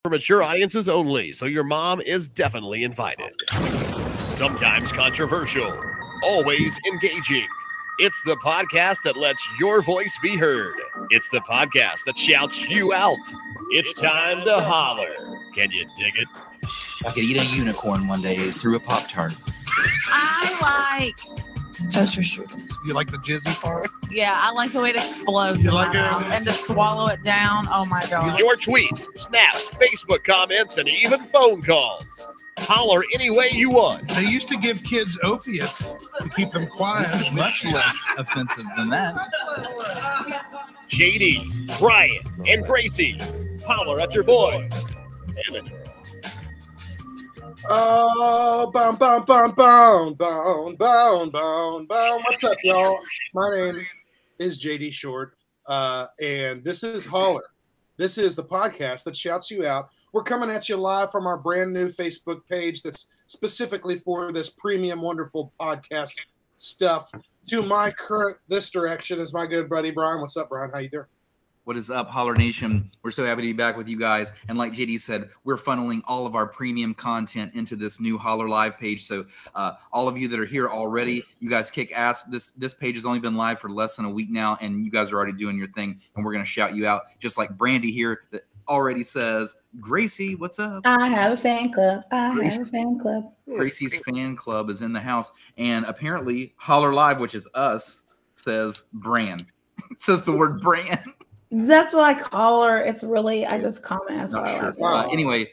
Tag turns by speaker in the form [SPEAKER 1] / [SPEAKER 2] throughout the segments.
[SPEAKER 1] For mature audiences only, so your mom is definitely invited. Sometimes controversial, always engaging. It's the podcast that lets your voice be heard. It's the podcast that shouts you out. It's time to holler. Can you dig it?
[SPEAKER 2] I could eat a unicorn one day through a Pop-Tart.
[SPEAKER 3] I like toaster strudels.
[SPEAKER 4] You like the jizzy part?
[SPEAKER 3] Yeah, I like the way it explodes in my mouth. And to swallow it down, oh my God.
[SPEAKER 1] Your tweets, snaps, Facebook comments, and even phone calls. Holler any way you want.
[SPEAKER 4] They used to give kids opiates to keep them quiet.
[SPEAKER 2] This is much less offensive than that.
[SPEAKER 1] JD, Brian, and Gracie. Holler at your boys. Damn it.
[SPEAKER 5] Oh, bound. What's up, y'all? My name is JD Short, and this is Holler. This is the podcast that shouts you out. We're coming at you live from our brand new Facebook page that's specifically for this premium, wonderful podcast stuff. To my current, this direction is my good buddy, Brian. What's up, Brian? How you doing?
[SPEAKER 2] What is up, Holler Nation? We're so happy to be back with you guys. And like JD said, we're funneling all of our premium content into this new Holler Live page. So all of you that are here already, you guys kick ass. This page has only been live for less than a week now, and you guys are already doing your thing. And we're going to shout you out, just like Brandy here that already says, Gracie, what's up?
[SPEAKER 6] I have a fan club. I have a fan club.
[SPEAKER 2] Gracie's fan club is in the house. And apparently Holler Live, which is us, says brand. It says the word brand.
[SPEAKER 6] That's what I call her. It's really, I just comment as
[SPEAKER 2] Not
[SPEAKER 6] well.
[SPEAKER 2] sure. Anyway,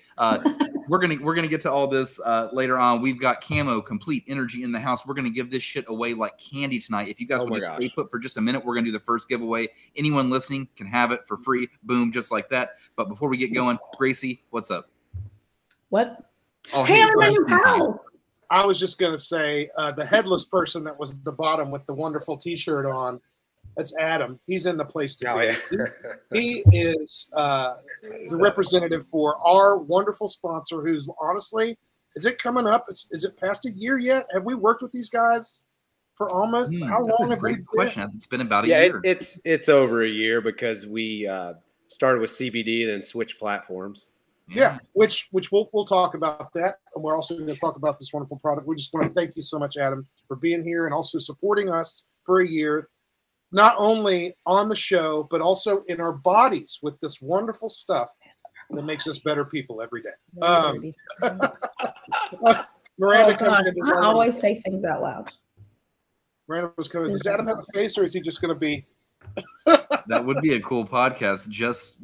[SPEAKER 2] we're gonna get to all this later on. We've got CAMO Complete Energy in the house. We're gonna give this shit away like candy tonight. If you guys would just stay put for just a minute, we're gonna do the first giveaway. Anyone listening can have it for free. Boom, just like that. But before we get going, Gracie, what's up?
[SPEAKER 6] What?
[SPEAKER 2] Oh,
[SPEAKER 6] hey, I'm in your house.
[SPEAKER 5] I was just going to say the headless person that was at the bottom with the wonderful T-shirt on. That's Adam. He's in the place to be. He is the representative for our wonderful sponsor, who's honestly, is it coming up? Is it past a year yet? Have we worked with these guys for almost how long? Have we
[SPEAKER 2] question. It's been about a year.
[SPEAKER 7] It's over a year because we started with CBD, then switched platforms.
[SPEAKER 5] Yeah, which we'll talk about that, and we're also going to talk about this wonderful product. We just want to thank you so much, Adam, for being here and also supporting us for a year. Not only on the show, but also in our bodies with this wonderful stuff that makes us better people every day. Miranda comes in.
[SPEAKER 6] I always say things out loud.
[SPEAKER 5] Miranda was coming. Does Adam have a face, or is he just going to be?
[SPEAKER 2] That would be a cool podcast. Just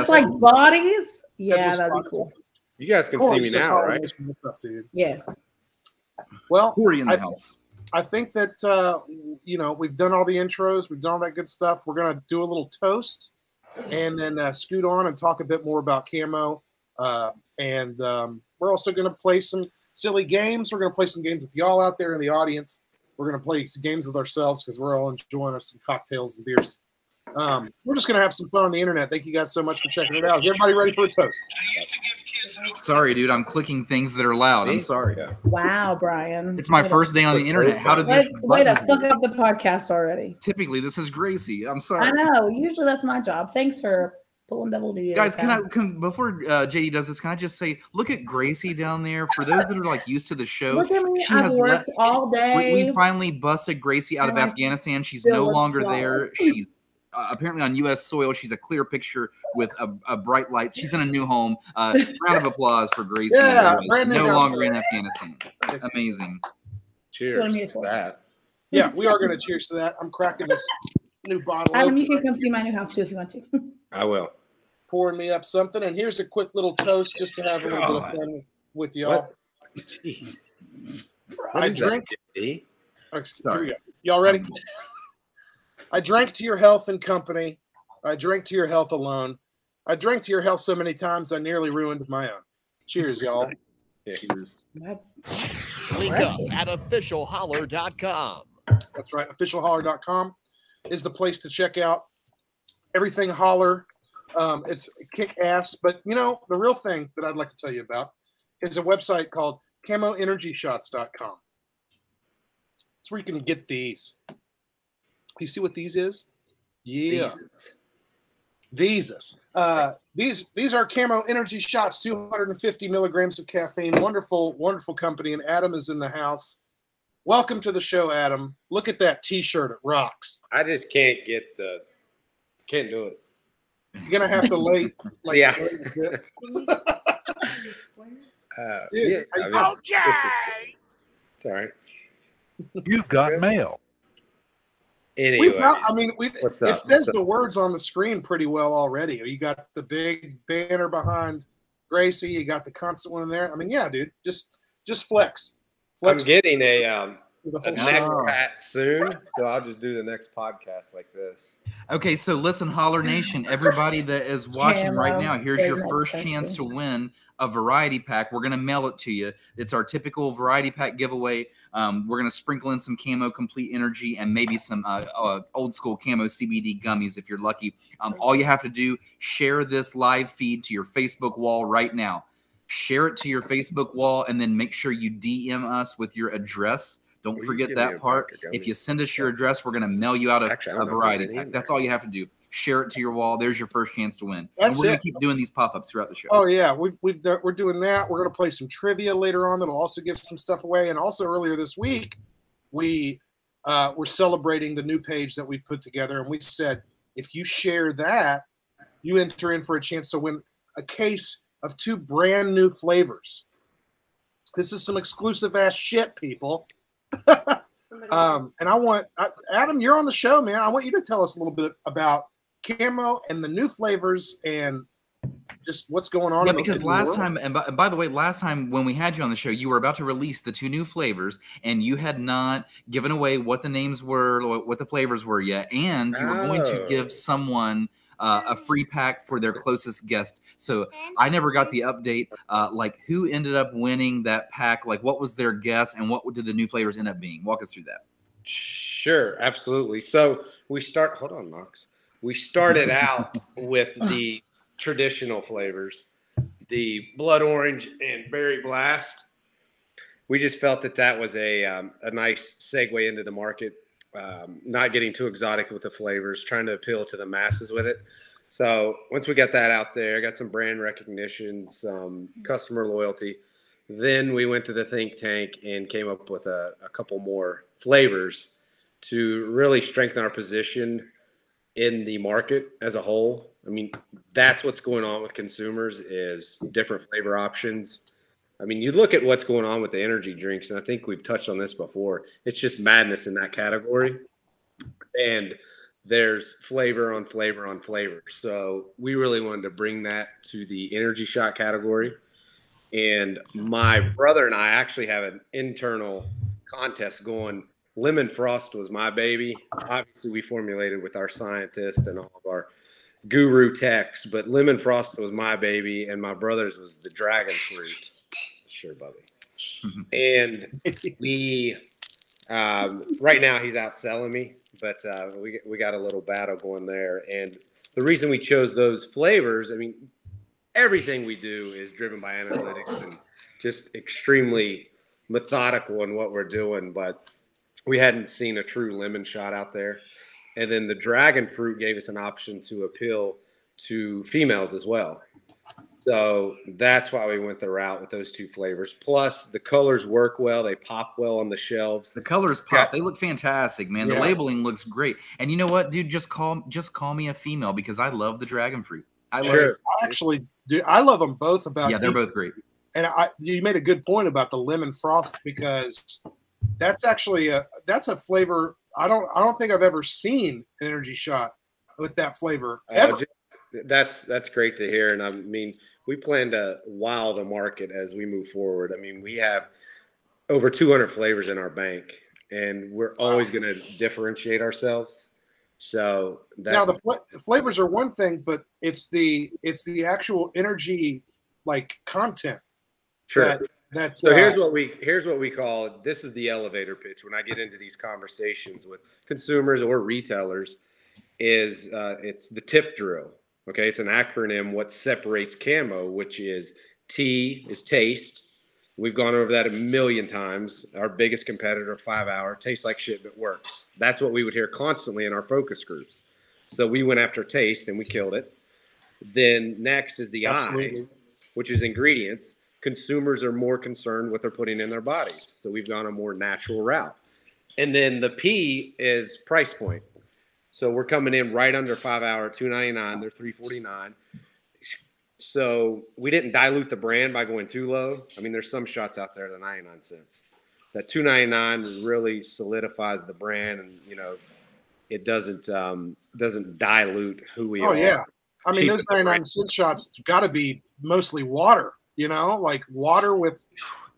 [SPEAKER 6] like bodies. Yeah, that'd be cool.
[SPEAKER 7] You guys can see me now, right?
[SPEAKER 5] What's up, dude?
[SPEAKER 6] Yes.
[SPEAKER 5] Well,
[SPEAKER 2] Corey in the house.
[SPEAKER 5] I think that, we've done all the intros. We've done all that good stuff. We're going to do a little toast and then scoot on and talk a bit more about CAMO. And we're also going to play some silly games. We're going to play some games with y'all out there in the audience. We're going to play some games with ourselves because we're all enjoying some cocktails and beers. We're just going to have some fun on the internet. Thank you guys so much for checking it out. Is everybody ready for a toast?
[SPEAKER 2] Sorry, dude. I'm clicking things that are loud. I'm sorry.
[SPEAKER 6] Wow, Brian.
[SPEAKER 2] It's my first day on the internet. How did this?
[SPEAKER 6] Wait, I stuck up the podcast already.
[SPEAKER 2] Typically, this is Gracie. I'm sorry.
[SPEAKER 6] I know. Usually, that's my job. Thanks for pulling double duty.
[SPEAKER 2] Guys, before JD does this, can I just say, look at Gracie down there. For those that are like used to the show,
[SPEAKER 6] look at me. I've worked all day.
[SPEAKER 2] We finally busted Gracie out of Afghanistan. She's no longer there. She's apparently on U.S. soil. She's a clear picture with a bright light. She's in a new home. Round of applause for Gracie.
[SPEAKER 5] Yeah,
[SPEAKER 2] no longer in Afghanistan. Amazing.
[SPEAKER 7] Cheers to that.
[SPEAKER 5] Yeah, we are going to cheers to that. I'm cracking this new bottle.
[SPEAKER 6] Adam, you can come see my new house too if you want to.
[SPEAKER 7] I will.
[SPEAKER 5] Pouring me up something, and here's a quick little toast just to have a little bit of fun with y'all.
[SPEAKER 7] Jeez.
[SPEAKER 5] I drink.
[SPEAKER 7] Sorry.
[SPEAKER 5] Y'all ready? I drank to your health and company. I drank to your health alone. I drank to your health so many times I nearly ruined my own. Cheers, y'all.
[SPEAKER 7] Cheers.
[SPEAKER 1] Link up at officialholler.com.
[SPEAKER 5] That's right. Officialholler.com is the place to check out everything Holler. It's kick-ass. But, the real thing that I'd like to tell you about is a website called CAMOenergyshots.com. It's where you can get these. You see what these is? Yeah. These. These are CAMO energy shots, 250 milligrams of caffeine. Wonderful, wonderful company. And Adam is in the house. Welcome to the show, Adam. Look at that T-shirt. It rocks.
[SPEAKER 7] I just can't do it.
[SPEAKER 5] You're gonna have to lay like
[SPEAKER 7] Yeah.
[SPEAKER 5] lay a bit.
[SPEAKER 7] Yeah. I mean, it's all right.
[SPEAKER 8] You've got mail.
[SPEAKER 7] Anyway,
[SPEAKER 5] What's up? It says the words on the screen pretty well already. You got the big banner behind Gracie. You got the constant one in there. I mean, yeah, dude, just flex.
[SPEAKER 7] I'm getting a neck
[SPEAKER 2] show.
[SPEAKER 7] pat soon, so I'll just do the next podcast like this.
[SPEAKER 2] Okay, so listen, Holler Nation, everybody that is watching right now, here's your first chance to win a variety pack. We're going to mail it to you. It's our typical variety pack giveaway. We're going to sprinkle in some CAMO Complete Energy and maybe some old school CAMO CBD gummies if you're lucky. All you have to do, share this live feed to your Facebook wall right now. Share it to your Facebook wall and then make sure you DM us with your address. Don't forget that part. If you send us your address, we're going to mail you out a variety pack. That's all you have to do. Share it to your wall. There's your first chance to win. And we're going to keep doing these pop-ups throughout the show.
[SPEAKER 5] Oh, yeah. We're doing that. We're going to play some trivia later on that'll also give some stuff away. And also earlier this week, we're celebrating the new page that we put together. And we said, if you share that, you enter in for a chance to win a case of 2 brand new flavors. This is some exclusive ass shit, people. And I want Adam, you're on the show, man. I want you to tell us a little bit about CAMO and the new flavors and just what's going on.
[SPEAKER 2] Yeah, because last time, and by the way, last time when we had you on the show, you were about to release the 2 new flavors, and you had not given away what the names were, what the flavors were yet, and you were going to give someone a free pack for their closest guest. So I never got the update, like who ended up winning that pack, like what was their guess, and what did the new flavors end up being? Walk us through that.
[SPEAKER 7] Sure, absolutely. So hold on, Knox. We started out with the traditional flavors, the blood orange and berry blast. We just felt that was a nice segue into the market. Not getting too exotic with the flavors, trying to appeal to the masses with it. So once we got that out there, got some brand recognition, some customer loyalty, then we went to the think tank and came up with a couple more flavors to really strengthen our position in the market as a whole. I mean, that's what's going on with consumers is different flavor options. I mean, you look at what's going on with the energy drinks, and I think we've touched on this before. It's just madness in that category. And there's flavor on flavor on flavor. So we really wanted to bring that to the energy shot category. And my brother and I actually have an internal contest going. Lemon Frost was my baby. Obviously, we formulated with our scientists and all of our guru techs, but Lemon Frost was my baby, and my brother's was the dragon fruit. Sure, Bubby. And we right now he's outselling me, but we got a little battle going there. And the reason we chose those flavors, I mean, everything we do is driven by analytics and just extremely methodical in what we're doing, but we hadn't seen a true lemon shot out there. And then the dragon fruit gave us an option to appeal to females as well. So that's why we went the route with those 2 flavors. Plus, the colors work well. They pop well on the shelves.
[SPEAKER 2] The colors pop. They look fantastic, man. The labeling looks great. And you know what, dude? Just call me a female because I love the dragon fruit. I
[SPEAKER 5] actually do. I love them both.
[SPEAKER 2] They're both great.
[SPEAKER 5] And you made a good point about the lemon frost because that's actually a flavor. I don't think I've ever seen an energy shot with that flavor ever.
[SPEAKER 7] That's great to hear. And I mean, we plan to wow the market as we move forward. I mean, we have over 200 flavors in our bank, and we're always going to differentiate ourselves. So
[SPEAKER 5] now the flavors are one thing, but it's the actual energy like content.
[SPEAKER 7] Sure. So here's what we call it. This is the elevator pitch. When I get into these conversations with consumers or retailers, it's the tip drill. Okay, it's an acronym. What separates CAMO, which is T is taste. We've gone over that a million times. Our biggest competitor, 5 Hour, tastes like shit but works. That's what we would hear constantly in our focus groups. So we went after taste and we killed it. Then next is the
[SPEAKER 5] Absolutely.
[SPEAKER 7] I, which is ingredients. Consumers are more concerned what they're putting in their bodies. So we've gone a more natural route. And then the P is price point. So we're coming in right under 5 hour, $2.99. They're $3.49. So we didn't dilute the brand by going too low. I mean, there's some shots out there that 99 cents. That $2.99 really solidifies the brand, and it doesn't dilute who we are.
[SPEAKER 5] Oh yeah, I mean
[SPEAKER 7] Cheap
[SPEAKER 5] those 99-cent shots got to be mostly water. Like water with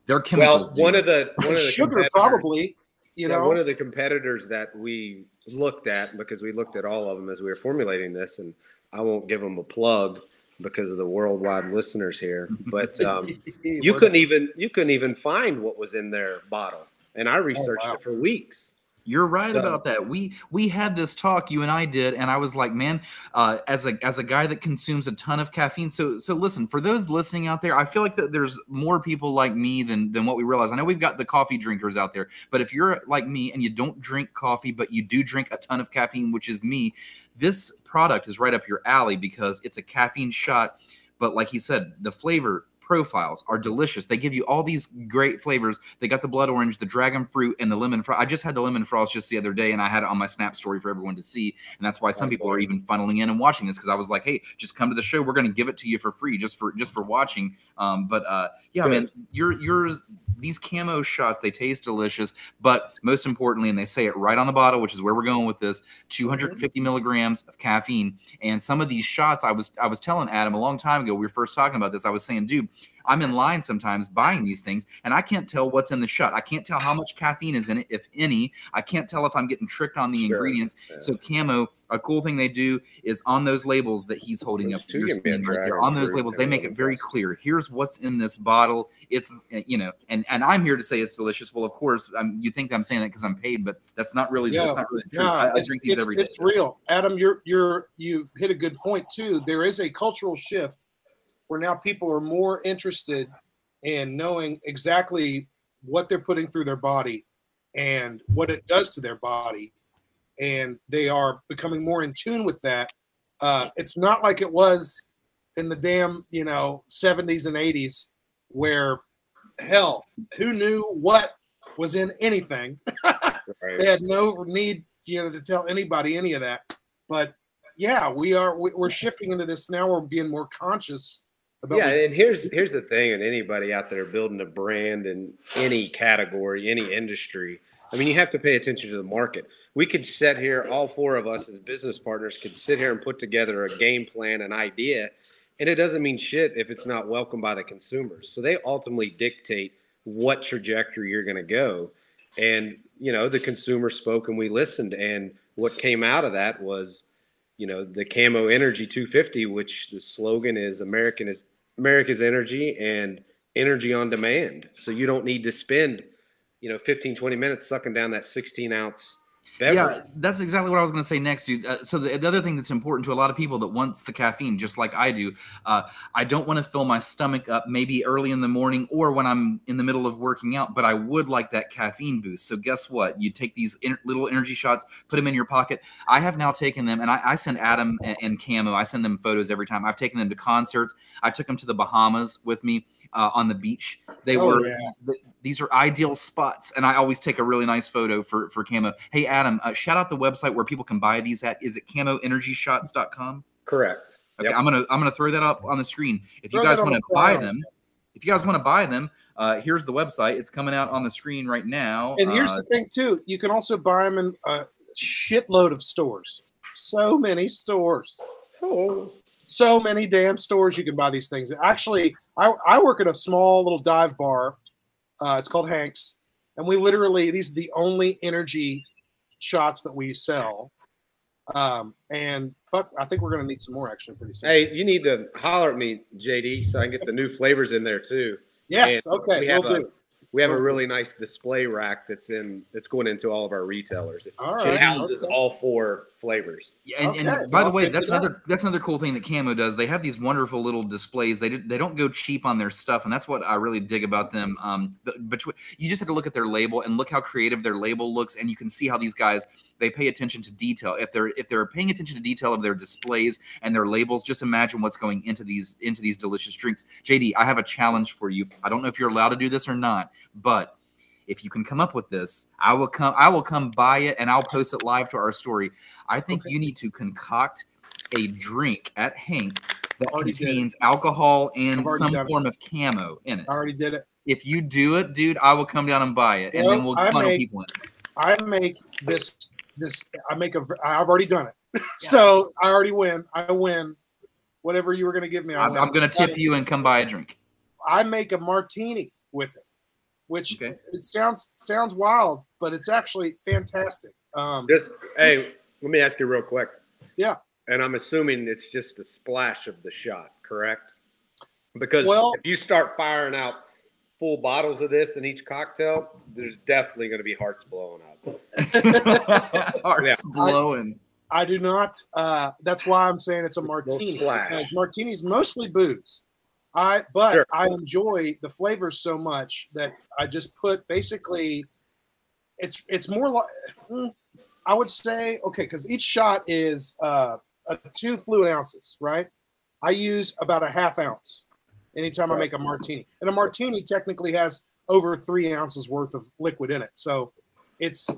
[SPEAKER 2] They're chemicals.
[SPEAKER 7] Well, one of the
[SPEAKER 5] sugar probably.
[SPEAKER 7] One of the competitors that we looked at, because we looked at all of them as we were formulating this, and I won't give them a plug because of the worldwide listeners here, but you couldn't even find what was in their bottle, and I researched it for weeks.
[SPEAKER 2] You're right about that. We had this talk, you and I did, and I was like, man, as a guy that consumes a ton of caffeine. So listen, for those listening out there, I feel like that there's more people like me than what we realize. I know we've got the coffee drinkers out there, but if you're like me and you don't drink coffee, but you do drink a ton of caffeine, which is me, this product is right up your alley because it's a caffeine shot. But like he said, the flavor profiles are delicious. They give you all these great flavors. They got the blood orange, the dragon fruit, and the lemon frost. I just had the lemon frost just the other day, and I had it on my Snap story for everyone to see. And that's why some people are even funneling in and watching this, because I was like, hey, just come to the show. We're going to give it to you for free, just for watching. Yeah, man, these CAMO shots, they taste delicious, but most importantly, and they say it right on the bottle, which is where we're going with this, 250 milligrams of caffeine. And some of these shots, I was telling Adam a long time ago, we were first talking about this, I was saying, dude, I'm in line sometimes buying these things, and I can't tell what's in the shot. I can't tell how much caffeine is in it, if any. I can't tell if I'm getting tricked on the ingredients. Yeah. So CAMO, a cool thing they do is on those labels that he's holding up to your screen right there, on those labels, they make it very clear. Here's what's in this bottle. It's, and I'm here to say it's delicious. Well, of course, you think I'm saying that because I'm paid, but that's not really, that's not really true. I drink these every day.
[SPEAKER 5] It's real. Adam, you hit a good point too. There is a cultural shift where now people are more interested in knowing exactly what they're putting through their body and what it does to their body. And they are becoming more in tune with that. It's not like it was in the damn, 70s and 80s where, hell, who knew what was in anything? Right. They had no need, to tell anybody any of that. But yeah, we're shifting into this now. We're being more conscious.
[SPEAKER 7] And here's the thing, and anybody out there building a brand in any category, any industry, I mean, you have to pay attention to the market. We could sit here, all four of us as business partners could sit here and put together a game plan, an idea, and it doesn't mean shit if it's not welcomed by the consumers. So they ultimately dictate what trajectory you're going to go. And, the consumer spoke and we listened, and what came out of that was, the CAMO Energy 250, which the slogan is America's energy and energy on demand. So you don't need to spend, 15, 20 minutes sucking down that 16-ounce beverage.
[SPEAKER 2] Yeah, that's exactly what I was going to say next, dude. So the other thing that's important to a lot of people that wants the caffeine, just like I do, I don't want to fill my stomach up maybe early in the morning or when I'm in the middle of working out, but I would like that caffeine boost. So guess what? You take these little energy shots, put them in your pocket. I have now taken them, and I send Adam and CAMO, I send them photos every time. I've taken them to concerts. I took them to the Bahamas with me on the beach. These are ideal spots, and I always take a really nice photo for CAMO. Hey, Adam, shout out the website where people can buy these at. Is it camoenergyshots.com?
[SPEAKER 7] Correct.
[SPEAKER 2] Okay, yep. I'm gonna throw that up on the screen. If you guys want to buy them, here's the website. It's coming out on the screen right now.
[SPEAKER 5] And here's the thing too: you can also buy them in a shitload of stores. So many stores. Oh. So many damn stores you can buy these things. Actually, I work at a small little dive bar. It's called Hank's, and these are the only energy shots that we sell. And I think we're going to need some more actually pretty soon.
[SPEAKER 7] Hey, you need to holler at me, JD, so I can get the new flavors in there too.
[SPEAKER 5] Yes.
[SPEAKER 7] And
[SPEAKER 5] okay.
[SPEAKER 7] We have a really nice display rack that's going into all of our retailers.
[SPEAKER 5] All right.
[SPEAKER 7] It houses all four flavors.
[SPEAKER 2] Yeah, and by the way, that's another cool thing that CAMO does. They have these wonderful little displays. They don't go cheap on their stuff, and that's what I really dig about them. But you just have to look at their label and look how creative their label looks, and you can see how these guys, they pay attention to detail. If they're paying attention to detail of their displays and their labels, just imagine what's going into these delicious drinks. JD, I have a challenge for you. I don't know if you're allowed to do this or not, but if you can come up with this, I will come buy it and I'll post it live to our story. I think you need to concoct a drink at Hank that contains alcohol and some form of CAMO in it.
[SPEAKER 5] I already did it.
[SPEAKER 2] If you do it, dude, I will come down and buy it, and then we'll funnel people in.
[SPEAKER 5] I make this. I've already done it, so I already win. I win. Whatever you were going to give me,
[SPEAKER 2] I'm going to tip you and come buy a drink.
[SPEAKER 5] I make a martini with it, which it sounds wild, but it's actually fantastic.
[SPEAKER 7] Hey, let me ask you real quick.
[SPEAKER 5] Yeah.
[SPEAKER 7] And I'm assuming it's just a splash of the shot, correct? Because if you start firing out full bottles of this in each cocktail, there's definitely going to be hearts blowing up.
[SPEAKER 2] Hearts blowing.
[SPEAKER 5] I do not. That's why I'm saying it's a martini. Because martini's mostly booze. I enjoy the flavors so much that I just put basically. It's more like I would say because each shot is 2 fluid ounces, right? I use about a half ounce anytime I make a martini, and a martini technically has over 3 ounces worth of liquid in it. So it's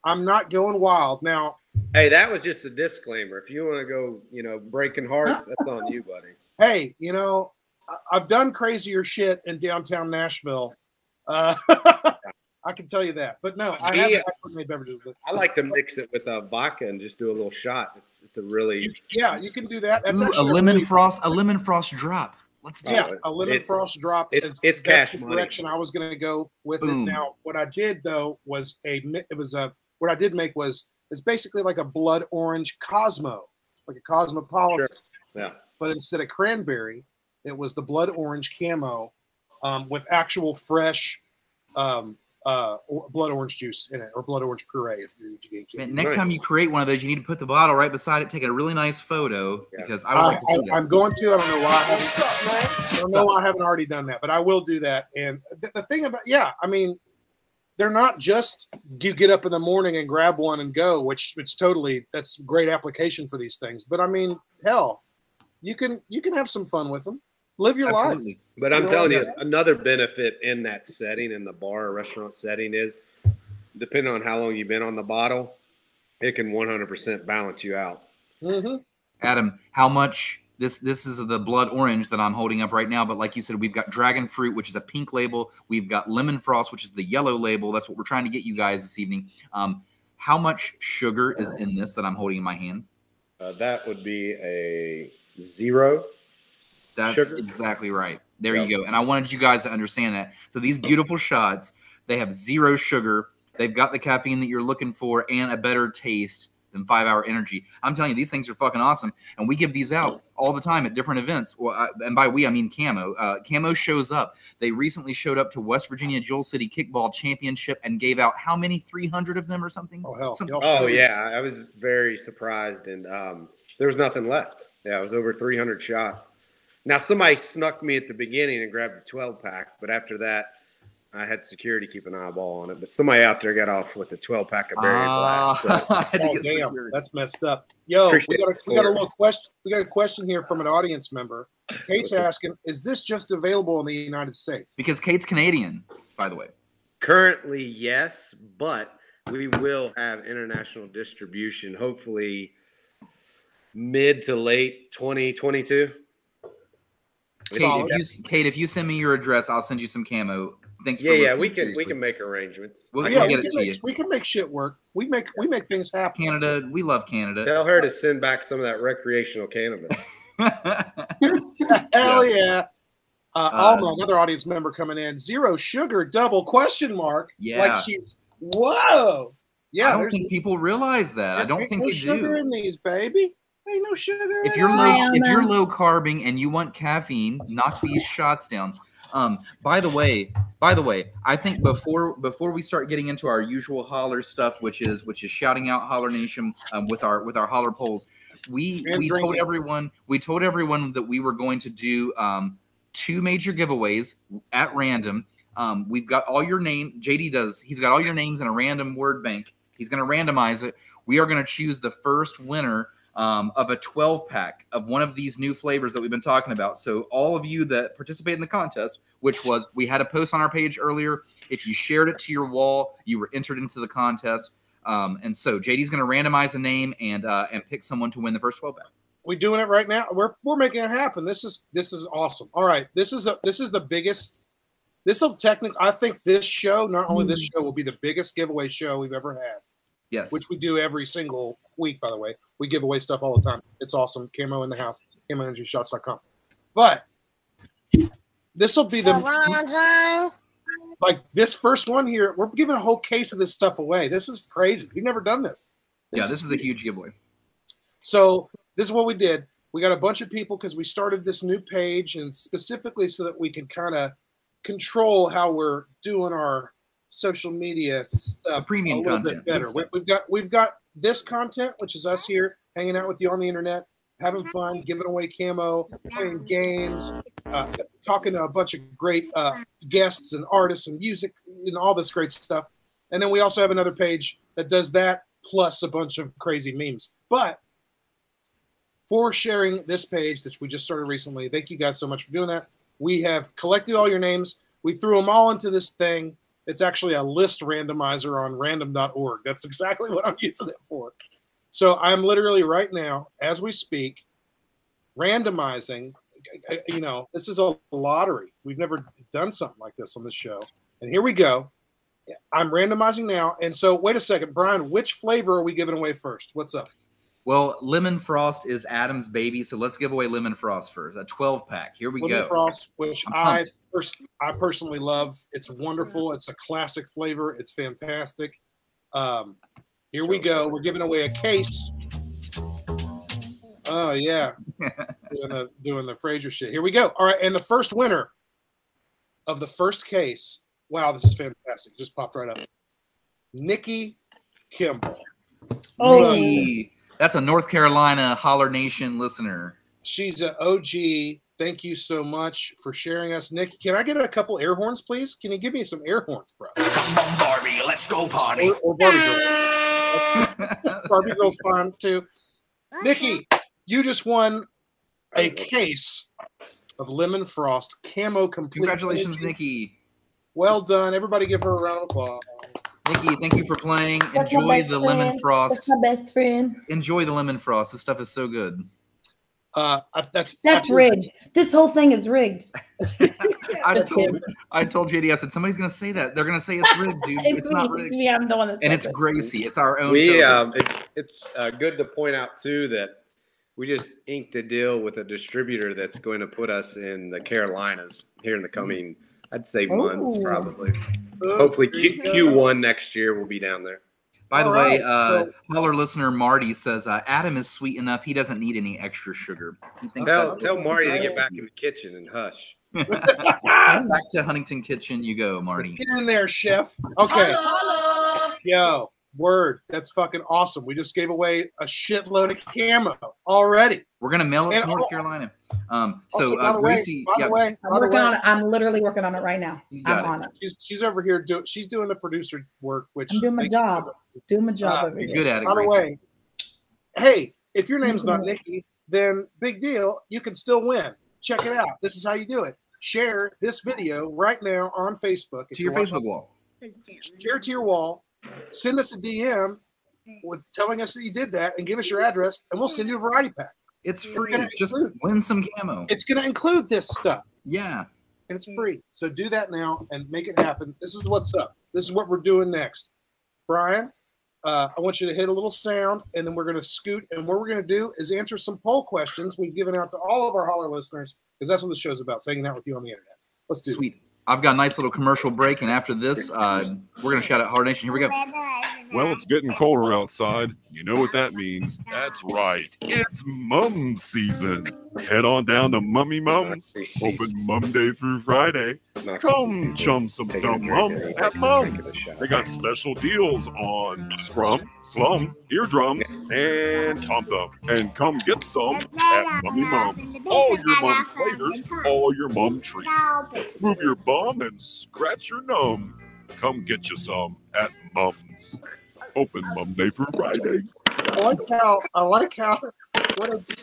[SPEAKER 5] I'm not going wild now.
[SPEAKER 7] Hey, that was just a disclaimer. If you want to go, breaking hearts, that's on you, buddy.
[SPEAKER 5] Hey, I've done crazier shit in downtown Nashville. I can tell you that. But no, I haven't made beverages.
[SPEAKER 7] I like to mix it with vodka and just do a little shot. It's a really
[SPEAKER 5] you can do that. That's
[SPEAKER 2] a lemon frost drop. Let's do it.
[SPEAKER 5] A lemon frost drop.
[SPEAKER 7] It's cash money.
[SPEAKER 5] Direction I was going to go with it. Now, what I did though was what I did make was it's basically like a blood orange Cosmo, like a cosmopolitan.
[SPEAKER 7] Sure. Yeah.
[SPEAKER 5] But instead of cranberry, it was the blood orange CAMO with actual fresh blood orange juice in it, or blood orange puree. If you get it.
[SPEAKER 2] Next time you create one of those, you need to put the bottle right beside it, take a really nice photo because I would like to see that.
[SPEAKER 5] I'm going to. I don't know why I haven't already done that, but I will do that. And the thing about they're not just you get up in the morning and grab one and go, which it's totally that's great application for these things. But hell, you can have some fun with them. Live your life.
[SPEAKER 7] But I'm telling you, another benefit in that setting, in the bar or restaurant setting, is depending on how long you've been on the bottle, it can 100% balance you out.
[SPEAKER 5] Mm-hmm.
[SPEAKER 2] Adam, how much? This is the blood orange that I'm holding up right now. But like you said, we've got dragon fruit, which is a pink label. We've got lemon frost, which is the yellow label. That's what we're trying to get you guys this evening. How much sugar is in this that I'm holding in my hand?
[SPEAKER 7] That would be a 0.
[SPEAKER 2] That's exactly right. There you go. And I wanted you guys to understand that. So these beautiful shots, they have 0 sugar. They've got the caffeine that you're looking for and a better taste than 5 Hour Energy. I'm telling you, these things are fucking awesome. And we give these out all the time at different events. Well, and by we, I mean CAMO. CAMO shows up. They recently showed up to West Virginia Joel City Kickball Championship and gave out how many? 300 of them or something?
[SPEAKER 5] Oh, hell.
[SPEAKER 7] Oh, yeah. I was very surprised. And there was nothing left. Yeah, it was over 300 shots. Now, somebody snuck me at the beginning and grabbed a 12-pack, but after that, I had security keep an eyeball on it. But somebody out there got off with a 12-pack of berry blast. So.
[SPEAKER 5] Damn, that's messed up. Yo, we got a little question. We got a question here from an audience member. Kate's asking, is this just available in the United States?
[SPEAKER 2] Because Kate's Canadian, by the way.
[SPEAKER 7] Currently, yes, but we will have international distribution, hopefully mid to late 2022.
[SPEAKER 2] Kate, if you send me your address, I'll send you some CAMO. Thanks for
[SPEAKER 7] listening. We can make arrangements.
[SPEAKER 2] We'll get it to you.
[SPEAKER 5] We can make shit work. We make things happen.
[SPEAKER 2] Canada, we love Canada.
[SPEAKER 7] Tell her to send back some of that recreational cannabis.
[SPEAKER 5] Hell yeah. Alma, another audience member coming in. 0 sugar, double question mark.
[SPEAKER 2] Yeah.
[SPEAKER 5] Like she's whoa. Yeah.
[SPEAKER 2] I don't think people realize that. I don't think they do.
[SPEAKER 5] Sugar in these, baby. Ain't no sugar.
[SPEAKER 2] If you're low carbing and you want caffeine, knock these shots down. By the way, By the way, I think before we start getting into our usual Holler stuff, which is shouting out Holler Nation with our Holler polls, we told everyone that we were going to do 2 major giveaways at random. We've got all your name. JD does. He's got all your names in a random word bank. He's going to randomize it. We are going to choose the first winner of a 12-pack of one of these new flavors that we've been talking about. So all of you that participate in the contest, which was, we had a post on our page earlier. If you shared it to your wall, you were entered into the contest. And so JD's going to randomize a name and pick someone to win the first 12-pack.
[SPEAKER 5] We're doing it right now. We're making it happen. This is awesome. All right, this is the biggest. This will technically, I think this show, not only this show, will be the biggest giveaway show we've ever had.
[SPEAKER 2] Yes.
[SPEAKER 5] Which we do every single week, by the way. We give away stuff all the time. It's awesome. Camo in the house, CAMOEnergyShots.com. But this will be the like this first one here. We're giving a whole case of this stuff away. This is crazy. We've never done this.
[SPEAKER 2] This is a huge giveaway.
[SPEAKER 5] So this is what we did. We got a bunch of people because we started this new page, and specifically so that we can kind of control how we're doing our social media stuff,
[SPEAKER 2] premium content.
[SPEAKER 5] Better. We've got this content, which is us here hanging out with you on the internet, having fun, giving away camo, playing games, talking to a bunch of great guests and artists and music and all this great stuff. And then we also have another page that does that plus a bunch of crazy memes. But for sharing this page that we just started recently, thank you guys so much for doing that. We have collected all your names. We threw them all into this thing. It's actually a list randomizer on random.org. That's exactly what I'm using it for. So I'm literally right now, as we speak, randomizing. You know, this is a lottery. We've never done something like this on this show. And here we go. I'm randomizing now. And so wait a second, Brian, which flavor are we giving away first? What's up?
[SPEAKER 2] Well, Lemon Frost is Adam's baby, so let's give away Lemon Frost first. A 12-pack. Here we go.
[SPEAKER 5] Lemon Frost, which I personally love. It's wonderful. It's a classic flavor. It's fantastic. Here we go. We're giving away a case. Oh, yeah. doing the Fraser shit. Here we go. All right, and the first winner of the first case. Wow, this is fantastic. Just popped right up. Nikki Kimball.
[SPEAKER 6] Oh,
[SPEAKER 2] that's a North Carolina Holler Nation listener.
[SPEAKER 5] She's an OG. Thank you so much for sharing us. Nick, can I get a couple air horns, please? Can you give me some air horns, bro?
[SPEAKER 9] Come on, Barbie. Let's go party.
[SPEAKER 5] Or Barbie Girl. Barbie Girl's fun, too. Nikki, you just won a case of Lemon Frost Camo Complete.
[SPEAKER 2] Congratulations, Nikki.
[SPEAKER 5] Well done. Everybody give her a round of applause.
[SPEAKER 2] Nikki, thank you for playing. Enjoy the Lemon Frost.
[SPEAKER 6] That's my best friend.
[SPEAKER 2] Enjoy the Lemon Frost. This stuff is so good.
[SPEAKER 5] That's
[SPEAKER 6] rigged. This whole thing is rigged.
[SPEAKER 2] I told JD, I said, somebody's going to say that. They're going to say it's rigged, dude. It's not rigged.
[SPEAKER 6] Me, I'm the one
[SPEAKER 2] and it's Gracie. It's our own.
[SPEAKER 7] It's good to point out, too, that we just inked a deal with a distributor that's going to put us in the Carolinas here in the coming, I'd say, months, probably. Hopefully Q1 next year we'll be down there.
[SPEAKER 2] By the way, Holler listener Marty says Adam is sweet enough. He doesn't need any extra sugar.
[SPEAKER 7] Tell Marty to get back in the kitchen and hush.
[SPEAKER 2] Back to Huntington Kitchen you go, Marty.
[SPEAKER 5] Get in there, chef. Okay. Yo, word. That's fucking awesome. We just gave away a shitload of camo already.
[SPEAKER 2] We're gonna mail it to North Carolina. Gracie,
[SPEAKER 6] I'm literally working on it right now. I'm on it.
[SPEAKER 5] She's over here she's doing the producer work, which
[SPEAKER 6] I'm doing my job. Doing my job every day.
[SPEAKER 2] Good at it.
[SPEAKER 5] By the way, hey, if your name's not Nikki, then big deal. You can still win. Check it out. This is how you do it. Share this video right now on Facebook.
[SPEAKER 2] To your Facebook wall.
[SPEAKER 5] Share it to your wall. Send us a DM with telling us that you did that and give us your address, and we'll send you a variety pack.
[SPEAKER 2] It's free. Just win some camo.
[SPEAKER 5] It's going to include this stuff.
[SPEAKER 2] Yeah.
[SPEAKER 5] And it's free. So do that now and make it happen. This is what's up. This is what we're doing next. Brian, I want you to hit a little sound, and then we're going to scoot. And what we're going to do is answer some poll questions we've given out to all of our Holler listeners, because that's what the show's about, hanging out with you on the internet. Let's do it.
[SPEAKER 2] I've got a nice little commercial break, and after this, we're gonna shout out Holler Nation. Here we go.
[SPEAKER 10] Well, it's getting colder outside. You know what that means. That's right. It's mum season. Head on down to Mummy Mums. Open Mum Day through Friday. Come chum some dumb mum at Mums. They got special deals on Scrum, Slum, Eardrums, and Tom Thumb. And come get some at Mummy Mums. All your mum flavors, all your mum treats. Move your bum and scratch your numb. Come get you some at Mums. Open Mum Day through Friday.
[SPEAKER 5] I like how.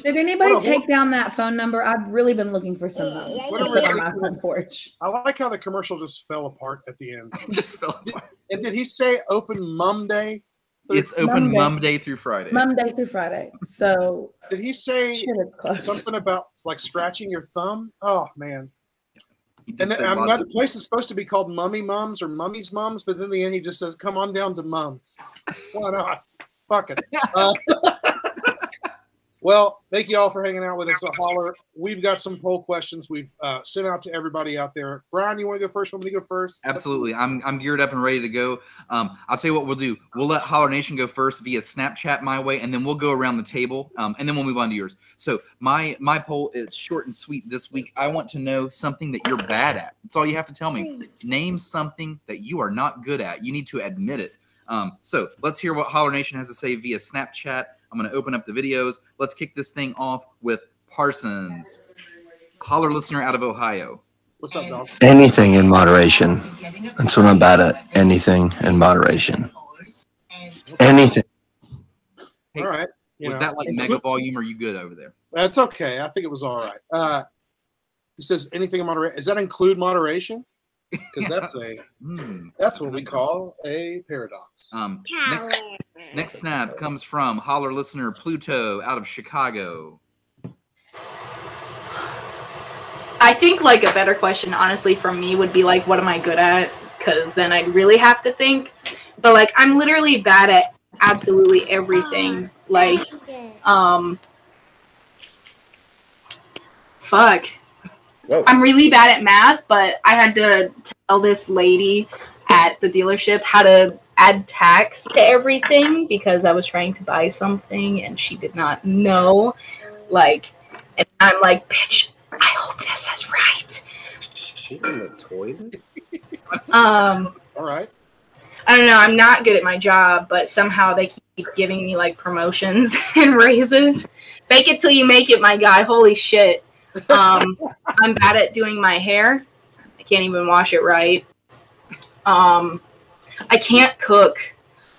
[SPEAKER 6] Did anybody take down that phone number? I've really been looking for some mums to sit on my front porch.
[SPEAKER 5] I like how the commercial just fell apart at the end.
[SPEAKER 2] Just fell apart.
[SPEAKER 5] And did he say open Mum Day?
[SPEAKER 2] It's open Mum Day through Friday.
[SPEAKER 6] Mum Day through Friday. So
[SPEAKER 5] did he say something about like scratching your thumb? Oh man. And the place is supposed to be called Mummy Mums or Mummy's Mums, but in the end he just says, "Come on down to Mums." Why not? Fuck it. Well, thank you all for hanging out with us at Holler. We've got some poll questions we've sent out to everybody out there. Brian, you want to go first? Want me to go first?
[SPEAKER 2] Absolutely. I'm geared up and ready to go. I'll tell you what we'll do. We'll let Holler Nation go first via Snapchat my way, and then we'll go around the table, and then we'll move on to yours. So my poll is short and sweet this week. I want to know something that you're bad at. That's all you have to tell me. Name something that you are not good at. You need to admit it. So let's hear what Holler Nation has to say via Snapchat. I'm going to open up the videos. Let's kick this thing off with Parsons, Holler listener out of Ohio.
[SPEAKER 5] What's up, dog?
[SPEAKER 11] Anything in moderation. That's what I'm bad at. Anything in moderation. Anything.
[SPEAKER 2] Hey,
[SPEAKER 5] all right.
[SPEAKER 2] Was that like mega volume? Or are you good over there?
[SPEAKER 5] That's okay. I think it was all right. He says anything in moderation. Does that include moderation? Because that's what we call a paradox.
[SPEAKER 2] Next snap comes from Holler listener Pluto out of Chicago.
[SPEAKER 12] I think like a better question, honestly, from me would be like, what am I good at? Because then I'd really have to think. But like, I'm literally bad at absolutely everything. Like, fuck.
[SPEAKER 7] Whoa.
[SPEAKER 12] I'm really bad at math, but I had to tell this lady at the dealership how to add tax to everything because I was trying to buy something and she did not know. Like, and I'm like, bitch, I hope this is right.
[SPEAKER 7] Is she in the toilet?
[SPEAKER 5] All right.
[SPEAKER 12] I don't know. I'm not good at my job, but somehow they keep giving me like promotions and raises. Fake it till you make it, my guy. Holy shit. I'm bad at doing my hair. I can't even wash it right. I can't cook.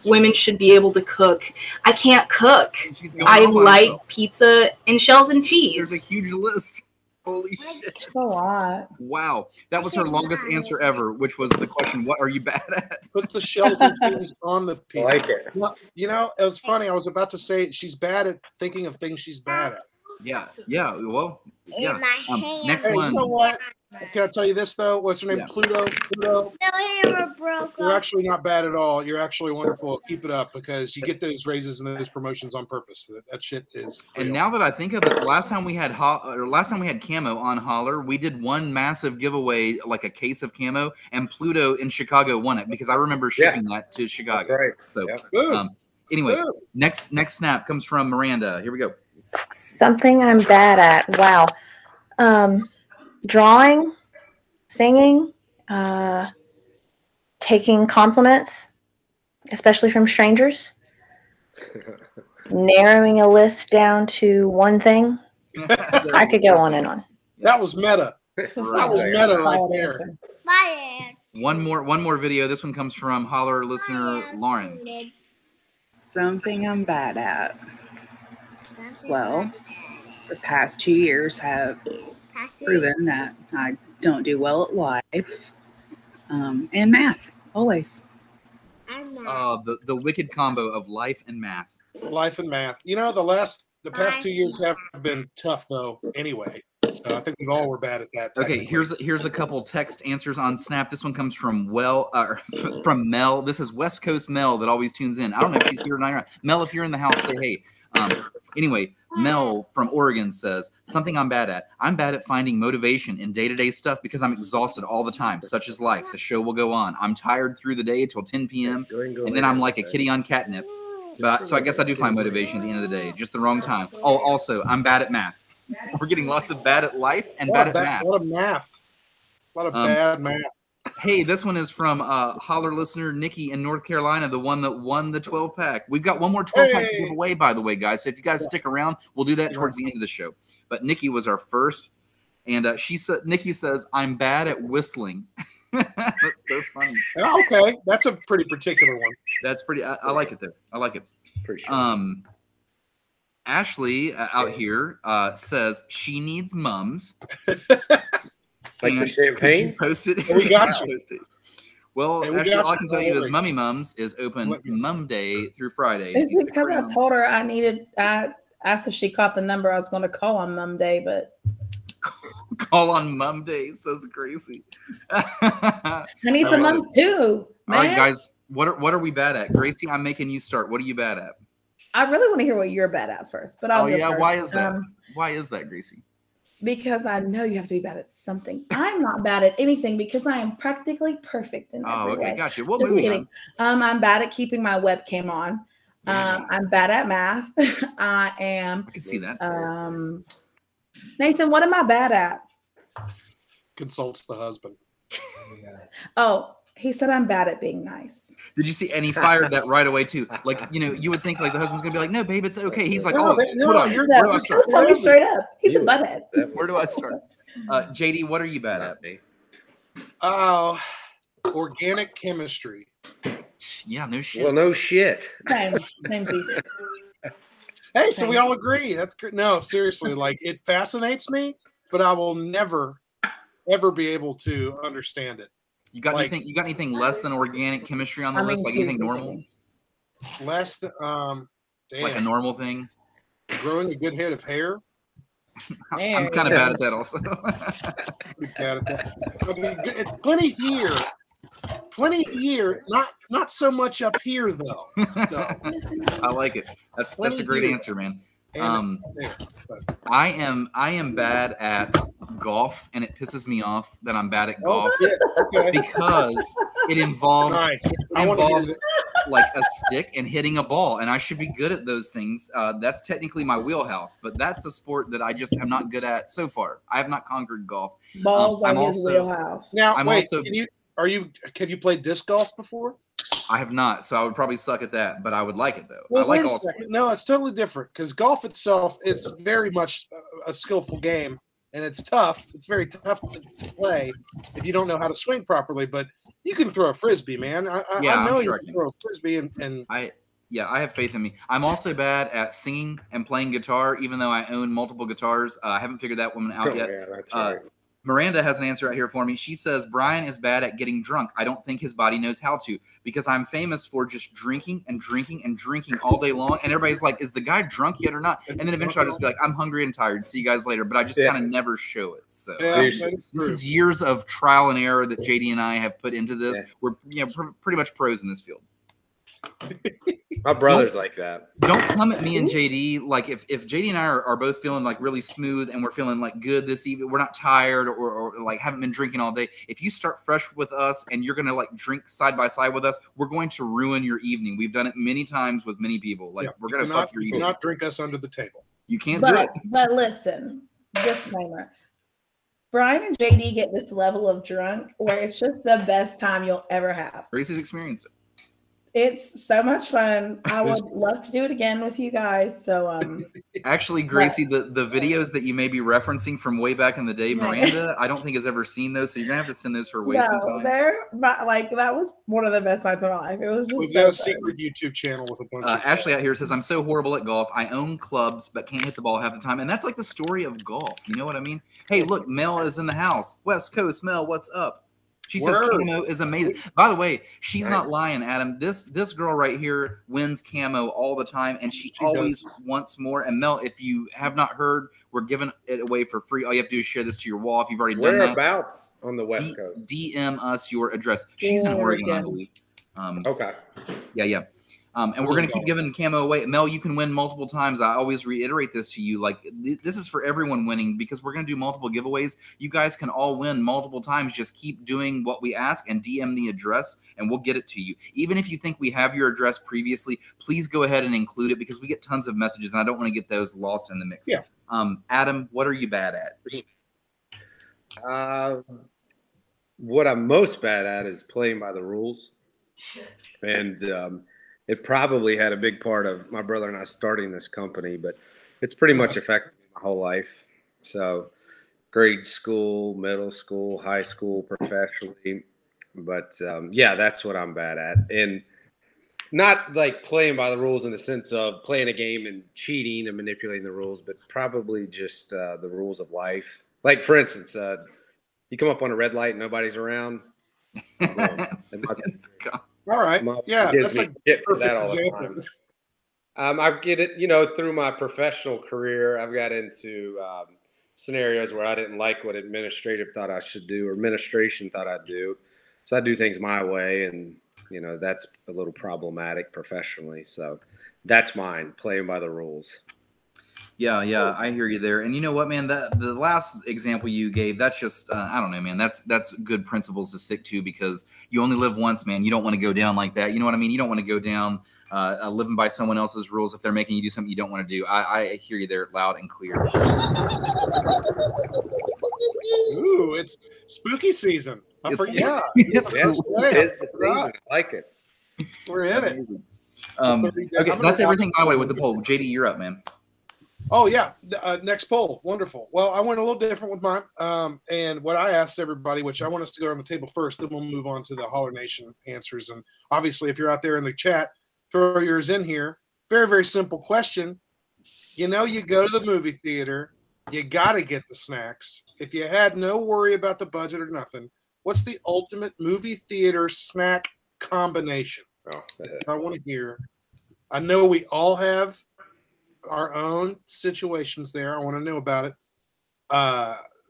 [SPEAKER 12] Women should be able to cook. I can't cook. I like pizza and shells and cheese.
[SPEAKER 2] There's a huge list. Holy shit.
[SPEAKER 6] That's a lot.
[SPEAKER 2] Wow. That was her longest answer ever, which was the question, what are you bad at?
[SPEAKER 5] Put the shells and cheese on the pizza.
[SPEAKER 7] I like it.
[SPEAKER 5] Well, you know, it was funny. I was about to say she's bad at thinking of things she's bad at.
[SPEAKER 2] Yeah. Well, yeah. Next
[SPEAKER 5] Hey,
[SPEAKER 2] one.
[SPEAKER 5] you know what? Can I tell you this, though? What's her name?
[SPEAKER 2] Yeah.
[SPEAKER 5] Pluto. You're actually not bad at all. You're actually wonderful. Keep it up because you get those raises and those promotions on purpose. That shit is real.
[SPEAKER 2] And now that I think of it, last time we had CAMO on Holler, we did one massive giveaway, like a case of CAMO, and Pluto in Chicago won it because I remember shipping that to Chicago.
[SPEAKER 7] That's right.
[SPEAKER 2] So, anyway, next snap comes from Miranda. Here we go.
[SPEAKER 13] Something I'm bad at. Wow. Drawing, singing, taking compliments, especially from strangers, narrowing a list down to one thing. I could go on and on.
[SPEAKER 5] That was meta. That was meta right there.
[SPEAKER 2] One more video. This one comes from Holler listener Lauren.
[SPEAKER 14] Something I'm bad at. Well, the past 2 years have proven that I don't do well at life. And math, always.
[SPEAKER 2] The wicked combo of life and math.
[SPEAKER 5] Life and math. You know, the past 2 years have been tough though. Anyway, so I think we all were bad at that.
[SPEAKER 2] Okay, here's a couple text answers on Snap. This one comes from from Mel. This is West Coast Mel that always tunes in. I don't know if she's here or not. Mel, if you're in the house, say hey. Anyway, Mel from Oregon says, something I'm bad at. I'm bad at finding motivation in day-to-day stuff because I'm exhausted all the time. Such is life. The show will go on. I'm tired through the day till 10 p.m. and then I'm like a kitty on catnip. So I guess I do find motivation at the end of the day. Just the wrong time. Oh, also, I'm bad at math. We're getting lots of bad at life and bad at math.
[SPEAKER 5] A lot of math. A lot of bad math.
[SPEAKER 2] Hey, this one is from Holler listener Nikki in North Carolina, the one that won the 12-pack. We've got one more 12-pack to give away, by the way, guys. So if you guys stick around, we'll do that towards the end of the show. But Nikki was our first, and Nikki says, "I'm bad at whistling." That's so funny.
[SPEAKER 5] Oh, okay, that's a pretty particular one.
[SPEAKER 2] That's pretty. I like it though. I like it.
[SPEAKER 7] Pretty sure.
[SPEAKER 2] Ashley out here says she needs mums.
[SPEAKER 7] Like the champagne?
[SPEAKER 2] Posted.
[SPEAKER 5] We got you.
[SPEAKER 2] Well,
[SPEAKER 5] Hey, we
[SPEAKER 2] actually,
[SPEAKER 5] got
[SPEAKER 2] all I
[SPEAKER 5] you
[SPEAKER 2] can tell you is
[SPEAKER 5] already.
[SPEAKER 2] Mummy Mums is open Mum Day through Friday.
[SPEAKER 6] It's because I told her I asked if she caught the number I was going to call on Mum Day, but
[SPEAKER 2] Call on Mum Day, says Gracie.
[SPEAKER 6] I need some mums too, man.
[SPEAKER 2] All right, guys, what are we bad at? Gracie, I'm making you start. What are you bad at?
[SPEAKER 6] I really want to hear what you're bad at first, but I'll go first.
[SPEAKER 2] Why is that? Why is that, Gracie?
[SPEAKER 6] Because I know you have to be bad at something. I'm not bad at anything because I am practically perfect in every way.
[SPEAKER 2] Gotcha. Well,
[SPEAKER 6] Just
[SPEAKER 2] moving
[SPEAKER 6] kidding.
[SPEAKER 2] on.
[SPEAKER 6] I'm bad at keeping my webcam on. I'm bad at math. I
[SPEAKER 2] can see that.
[SPEAKER 6] Nathan, what am I bad at?
[SPEAKER 5] Consults the husband.
[SPEAKER 6] Oh, he said I'm bad at being nice.
[SPEAKER 2] Did you see? And he fired that right away too. Like, you would think like the husband's gonna be like, "No, babe, it's okay." He's like,
[SPEAKER 5] No,
[SPEAKER 2] "Oh,
[SPEAKER 5] no,
[SPEAKER 2] hold on.
[SPEAKER 5] you're
[SPEAKER 2] Where
[SPEAKER 5] not.
[SPEAKER 2] do I start?"
[SPEAKER 6] Tell me straight up. He's a butthead.
[SPEAKER 2] Where do I start? JD, what are you bad at?
[SPEAKER 5] Organic chemistry.
[SPEAKER 2] Yeah, no shit.
[SPEAKER 7] Well, no shit.
[SPEAKER 6] Same
[SPEAKER 5] Hey, so we all agree. That's good. No, seriously, like it fascinates me, but I will never, ever be able to understand it.
[SPEAKER 2] You got anything? You got anything less than organic chemistry on the list? Like anything normal?
[SPEAKER 5] Less than
[SPEAKER 2] Like a normal thing?
[SPEAKER 5] Growing a good head of hair.
[SPEAKER 2] I'm kind of bad at that also.
[SPEAKER 5] Pretty bad at that. I mean, it's plenty here. Not so much up here though. So.
[SPEAKER 2] I like it. That's a great answer, man. I am bad at golf, and it pisses me off that I'm bad at golf because it involves like a stick and hitting a ball, and I should be good at those things. That's technically my wheelhouse, but that's a sport that I just am not good at so far. I have not conquered golf.
[SPEAKER 6] Balls are his wheelhouse.
[SPEAKER 5] Now, have you played disc golf before?
[SPEAKER 2] I have not, so I would probably suck at that, but I would like it though.
[SPEAKER 5] Well,
[SPEAKER 2] I like
[SPEAKER 5] wait a
[SPEAKER 2] all
[SPEAKER 5] second.
[SPEAKER 2] sports.
[SPEAKER 5] No, it's totally different because golf itself is very much a skillful game, and it's tough. It's very tough to play if you don't know how to swing properly. But you can throw a frisbee, man. I know you can throw a frisbee, and
[SPEAKER 2] I have faith in me. I'm also bad at singing and playing guitar, even though I own multiple guitars. I haven't figured that one out yet.
[SPEAKER 7] Yeah, that's right.
[SPEAKER 2] Miranda has an answer out here for me. She says, Brian is bad at getting drunk. I don't think his body knows how to because I'm famous for just drinking and drinking and drinking all day long. And everybody's like, is the guy drunk yet or not? And then eventually I'll just be like, I'm hungry and tired. See you guys later. But I just kind of never show it. So this is years of trial and error that JD and I have put into this. We're pretty much pros in this field.
[SPEAKER 7] My brother's like that.
[SPEAKER 2] Don't come at me and JD. Like if JD and I are both feeling like really smooth and we're feeling like good this evening, we're not tired or like haven't been drinking all day. If you start fresh with us and you're going to like drink side by side with us, we're going to ruin your evening. We've done it many times with many people. Like we're going to fuck your evening.
[SPEAKER 5] You cannot drink us under the table.
[SPEAKER 2] You can't do it.
[SPEAKER 6] But listen, disclaimer. Brian and JD get this level of drunk where it's just the best time you'll ever have.
[SPEAKER 2] Gracie's experienced it.
[SPEAKER 6] It's so much fun. I would love to do it again with you guys. So
[SPEAKER 2] actually, Gracie, the videos that you may be referencing from way back in the day, Miranda, I don't think has ever seen those, so you're gonna have to send those her way sometime.
[SPEAKER 6] That was one of the best nights of my life. It was just
[SPEAKER 5] We've got a secret YouTube channel with a bunch of
[SPEAKER 2] Ashley out here says, I'm so horrible at golf. I own clubs, but can't hit the ball half the time. And that's like the story of golf. You know what I mean? Hey, look, Mel is in the house. West Coast, Mel, what's up? She says CAMO is amazing. By the way, she's not lying, Adam. This girl right here wins CAMO all the time, and she always wants more. And Mel, if you have not heard, we're giving it away for free. All you have to do is share this to your wall if you've already done that.
[SPEAKER 7] Whereabouts on the West Coast?
[SPEAKER 2] DM us your address. She's in Oregon, I believe.
[SPEAKER 7] Okay.
[SPEAKER 2] Yeah. And we're going to keep giving camo away. Mel, you can win multiple times. I always reiterate this to you. Like, this is for everyone winning because we're going to do multiple giveaways. You guys can all win multiple times. Just keep doing what we ask and DM the address, and we'll get it to you. Even if you think we have your address previously, please go ahead and include it because we get tons of messages, and I don't want to get those lost in the mix.
[SPEAKER 5] Yeah.
[SPEAKER 2] Adam, what are you bad at?
[SPEAKER 7] What I'm most bad at is playing by the rules. And it probably had a big part of my brother and I starting this company, but it's pretty much affected my whole life. So grade school, middle school, high school, professionally. But yeah, that's what I'm bad at. And not like playing by the rules in the sense of playing a game and cheating and manipulating the rules, but probably just the rules of life. Like, for instance, you come up on a red light and nobody's around.
[SPEAKER 5] All right. Yeah,
[SPEAKER 7] that's like for that all the time. I get it, through my professional career. I've got into scenarios where I didn't like what administrative thought I should do or administration thought I'd do. So I do things my way, and that's a little problematic professionally. So that's mine, playing by the rules.
[SPEAKER 2] Yeah, I hear you there. And you know what, man? The last example you gave, that's just I don't know, man. That's good principles to stick to because you only live once, man. You don't want to go down like that. You know what I mean? You don't want to go down living by someone else's rules if they're making you do something you don't want to do. I hear you there loud and clear.
[SPEAKER 5] Ooh, it's spooky season. I forget.
[SPEAKER 7] It's the season. I like it.
[SPEAKER 5] We're in it.
[SPEAKER 2] Okay, that's everything my way with the poll. JD, you're up, man.
[SPEAKER 5] Oh, yeah. Next poll. Wonderful. Well, I went a little different with mine. And what I asked everybody, which I want us to go around the table first, then we'll move on to the Holler Nation answers. And obviously, if you're out there in the chat, throw yours in here. Very, very simple question. You go to the movie theater, you got to get the snacks. If you had no worry about the budget or nothing, what's the ultimate movie theater snack combination? I want to hear. I know we all have our own situations there. I want to know about it.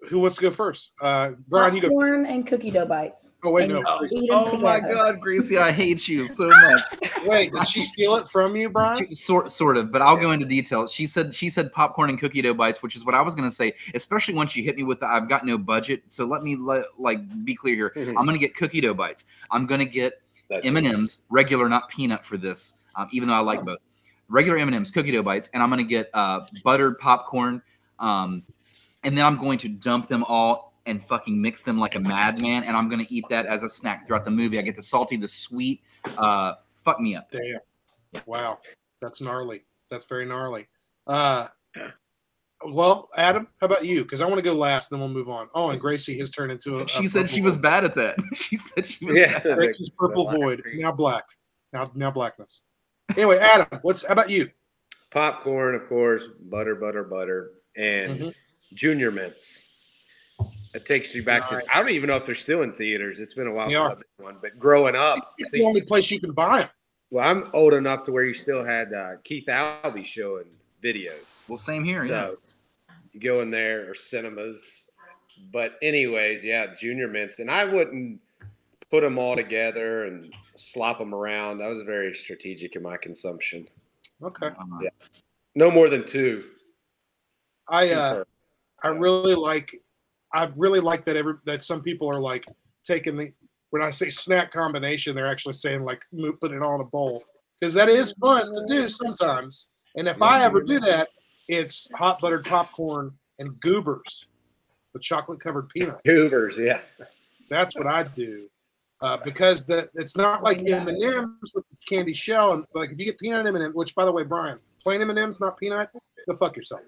[SPEAKER 5] Who wants to go first? Brian, you go.
[SPEAKER 6] Popcorn and cookie dough bites.
[SPEAKER 5] Oh wait, no.
[SPEAKER 2] Oh my God, Gracie, I hate you so much.
[SPEAKER 5] Wait, did she steal it from you, Brian?
[SPEAKER 2] Sort of, but I'll go into details. She said popcorn and cookie dough bites, which is what I was going to say. Especially once you hit me with the I've got no budget. So let me be clear here. I'm going to get cookie dough bites. I'm going to get M&Ms, regular, not peanut for this. Even though I like both. Regular M&Ms, cookie dough bites, and I'm going to get buttered popcorn, and then I'm going to dump them all and fucking mix them like a madman, and I'm going to eat that as a snack throughout the movie. I get the salty, the sweet. Fuck me up.
[SPEAKER 5] Damn. Wow. That's gnarly. That's very gnarly. Well, Adam, how about you? Because I want to go last, then we'll move on. Oh, and Gracie has turned into
[SPEAKER 2] She said she was bad at that. She said she was
[SPEAKER 5] bad. Gracie's purple void. Now black. Now blackness. Anyway, Adam, how about you?
[SPEAKER 7] Popcorn, of course, butter, and Junior Mints. It takes you back to, I don't even know if they're still in theaters. It's been a while since I've been one, but growing up.
[SPEAKER 5] It's the only place you can buy them.
[SPEAKER 7] Well, I'm old enough to where you still had Keith Albee showing videos.
[SPEAKER 2] Well, same here, yeah.
[SPEAKER 7] So you go in there, or cinemas. But anyways, yeah, Junior Mints. And I wouldn't put them all together and slop them around. I was very strategic in my consumption.
[SPEAKER 5] Okay.
[SPEAKER 7] Yeah. No more than 2.
[SPEAKER 5] I really like that some people are like taking when I say snack combination, they're actually saying like put it all in a bowl, because that is fun to do sometimes. And if I ever do that, it's hot buttered popcorn and Goobers with chocolate covered peanuts.
[SPEAKER 7] Goobers, yeah.
[SPEAKER 5] That's what I do. Because it's not like M&M's with the candy shell, and like if you get peanut M&M's, which by the way, Brian, plain M&M's, not peanut, go fuck yourself.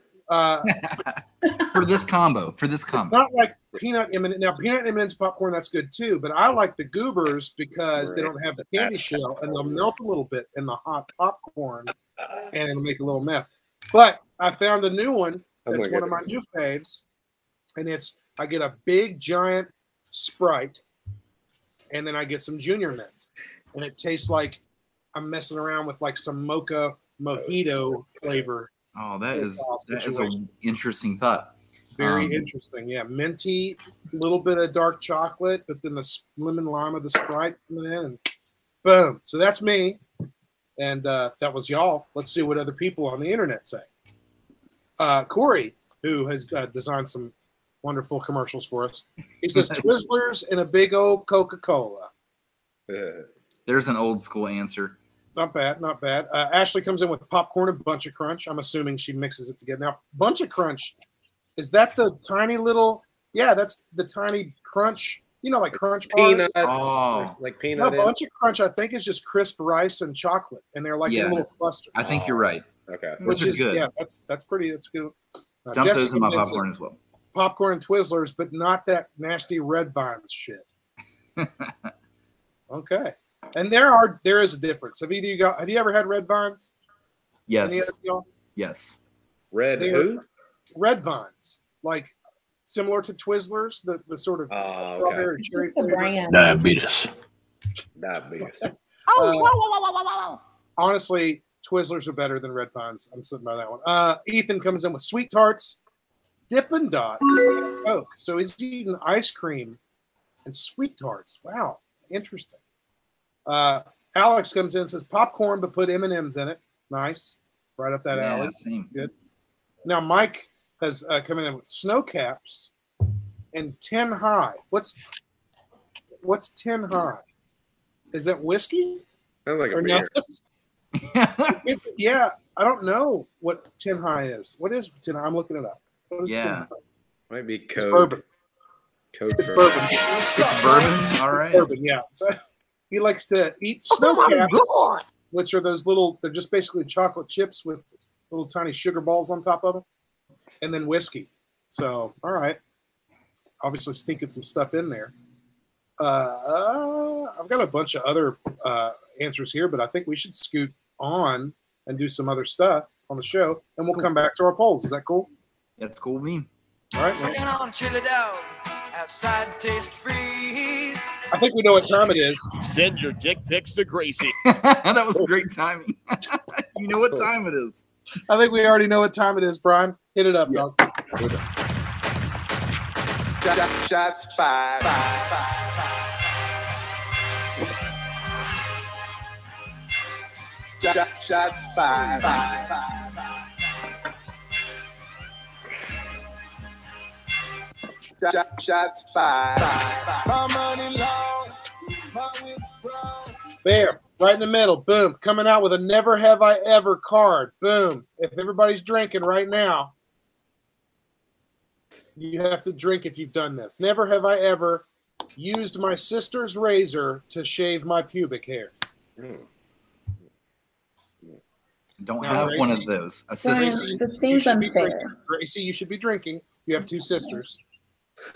[SPEAKER 2] For this combo,
[SPEAKER 5] it's not like peanut M&M's. Now peanut M&M's popcorn, that's good too, but I like the Goobers because they don't have the candy shell, and they'll melt a little bit in the hot popcorn, and it'll make a little mess. But I found a new one that's one of my new faves, and I get a big giant Sprite. And then I get some Junior Mints, and it tastes like I'm messing around with like some mocha mojito flavor.
[SPEAKER 2] Oh, that is an interesting thought.
[SPEAKER 5] Very interesting, yeah. Minty, little bit of dark chocolate, but then the lemon lime of the Sprite coming in, and boom. So that's me. And that was y'all. Let's see what other people on the internet say. Corey, who has designed some wonderful commercials for us, he says Twizzlers and a big old Coca-Cola.
[SPEAKER 2] There's an old school answer.
[SPEAKER 5] Not bad, not bad. Ashley comes in with popcorn and Bunch of Crunch. I'm assuming she mixes it together. Now, Bunch of Crunch, is that the tiny little? Yeah, that's the tiny crunch. You know, like Crunch bars.
[SPEAKER 7] Peanuts, like peanut.
[SPEAKER 5] No, Bunch of Crunch, I think, is just crisp rice and chocolate, and they're like in a little cluster.
[SPEAKER 2] I think you're right.
[SPEAKER 7] Okay,
[SPEAKER 2] which is good.
[SPEAKER 5] Yeah, that's pretty. That's good.
[SPEAKER 2] Dump those in my popcorn as well.
[SPEAKER 5] Popcorn and Twizzlers, but not that nasty Red Vines shit. Okay. And there is a difference. Have you ever had Red Vines?
[SPEAKER 2] Yes. Yes.
[SPEAKER 7] Red
[SPEAKER 5] Red Vines, like similar to Twizzlers, the sort of strawberry cherry flavor.
[SPEAKER 11] Diabetes.
[SPEAKER 5] Honestly, Twizzlers are better than Red Vines. I'm sitting by that one. Ethan comes in with Sweet Tarts, Dippin' Dots, Coke. So he's eating ice cream and Sweet Tarts. Wow, interesting. Alex comes in and says popcorn, but put M&Ms in it. Nice, right up that alley.
[SPEAKER 2] Same.
[SPEAKER 5] Good. Now Mike has come in with snow caps and 10 high. What's 10 high? Is that whiskey?
[SPEAKER 7] Sounds like a
[SPEAKER 5] or
[SPEAKER 7] beer.
[SPEAKER 5] Yeah, I don't know what 10 high is. What is 10 high? I'm looking it up. What is 10 high?
[SPEAKER 7] Might be
[SPEAKER 5] It's
[SPEAKER 7] code.
[SPEAKER 5] bourbon.
[SPEAKER 7] Code
[SPEAKER 5] It's
[SPEAKER 7] for
[SPEAKER 5] bourbon.
[SPEAKER 2] It's bourbon. All right.
[SPEAKER 5] Bourbon, yeah. So he likes to eat snow caps, which are those little. They're just basically chocolate chips with little tiny sugar balls on top of them, and then whiskey. So, all right. Obviously, sneaking some stuff in there. I've got a bunch of other answers here, but I think we should scoot on and do some other stuff on the show, and we'll come back to our polls. Is that cool?
[SPEAKER 2] That's cool with me.
[SPEAKER 5] All right.
[SPEAKER 9] Bring it on, chill it out. Outside taste freeze.
[SPEAKER 5] I think we know what time it is.
[SPEAKER 1] Send your dick pics to Gracie.
[SPEAKER 2] That was great timing. You know what time it is.
[SPEAKER 5] I think we already know what time it is, Brian. Hit it up, dog.
[SPEAKER 9] Shots fired. Shots fired. Shots fired. My money long, my wits grown.
[SPEAKER 5] Bam, right in the middle. Boom. Coming out with a never have I ever card. Boom. If everybody's drinking right now, you have to drink if you've done this. Never have I ever used my sister's razor to shave my pubic hair.
[SPEAKER 2] Don't
[SPEAKER 5] Now,
[SPEAKER 2] have one
[SPEAKER 5] Gracie-
[SPEAKER 2] of those. A
[SPEAKER 6] Brian,
[SPEAKER 2] sister.
[SPEAKER 6] this seems unfair.
[SPEAKER 5] drinking. Gracie, you should be drinking. You have two sisters.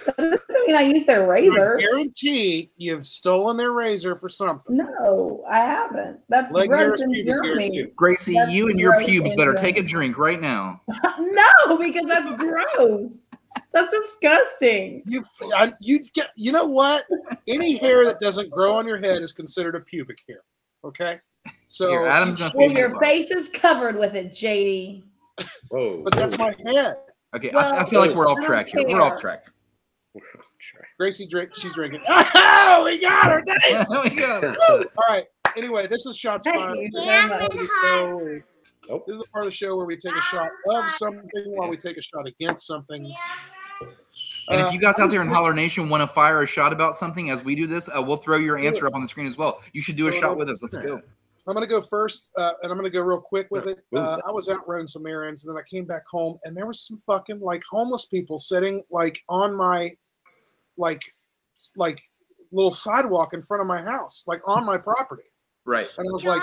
[SPEAKER 6] That doesn't mean I use their
[SPEAKER 5] I
[SPEAKER 6] razor.
[SPEAKER 5] guarantee you've stolen their razor for something.
[SPEAKER 6] No, I haven't. That's
[SPEAKER 5] Leg
[SPEAKER 6] gross
[SPEAKER 5] yours,
[SPEAKER 6] in
[SPEAKER 5] pubic hair,
[SPEAKER 6] Germany.
[SPEAKER 5] too.
[SPEAKER 2] Gracie,
[SPEAKER 6] That's
[SPEAKER 2] you and your
[SPEAKER 6] gross
[SPEAKER 2] pubes
[SPEAKER 6] and
[SPEAKER 2] better
[SPEAKER 6] gross.
[SPEAKER 2] take a drink right now.
[SPEAKER 6] No, because that's gross. That's disgusting.
[SPEAKER 5] You know what? Any hair that doesn't grow on your head is considered a pubic hair. Okay, so
[SPEAKER 2] Here, Adam's gonna
[SPEAKER 6] Well,
[SPEAKER 2] feed
[SPEAKER 6] your
[SPEAKER 2] you.
[SPEAKER 6] face is covered with it, JD.
[SPEAKER 7] Whoa.
[SPEAKER 5] but that's my head.
[SPEAKER 2] Okay,
[SPEAKER 6] Well,
[SPEAKER 2] I feel like we're
[SPEAKER 6] I
[SPEAKER 2] off
[SPEAKER 6] don't
[SPEAKER 2] track here. We're
[SPEAKER 6] care.
[SPEAKER 2] off track.
[SPEAKER 5] Gracie she's drinking. Oh, we got her. Dang.
[SPEAKER 2] We got her.
[SPEAKER 5] All right. Anyway, this is Shots
[SPEAKER 6] Thank
[SPEAKER 5] Fired.
[SPEAKER 6] you
[SPEAKER 5] This
[SPEAKER 6] very
[SPEAKER 5] is
[SPEAKER 6] much.
[SPEAKER 5] this is the part of the show where we take a shot of something while we take a shot against something.
[SPEAKER 2] And if you guys out there in Holler Nation want to fire a shot about something as we do this, we'll throw your answer up on the screen as well. You should do a shot with us. Let's go.
[SPEAKER 5] I'm going to go first, and I'm going to go real quick with it. I was out running some errands, and then I came back home, and there was some fucking like homeless people sitting like on my like little sidewalk in front of my house, like on my property.
[SPEAKER 2] Right.
[SPEAKER 5] And I was like,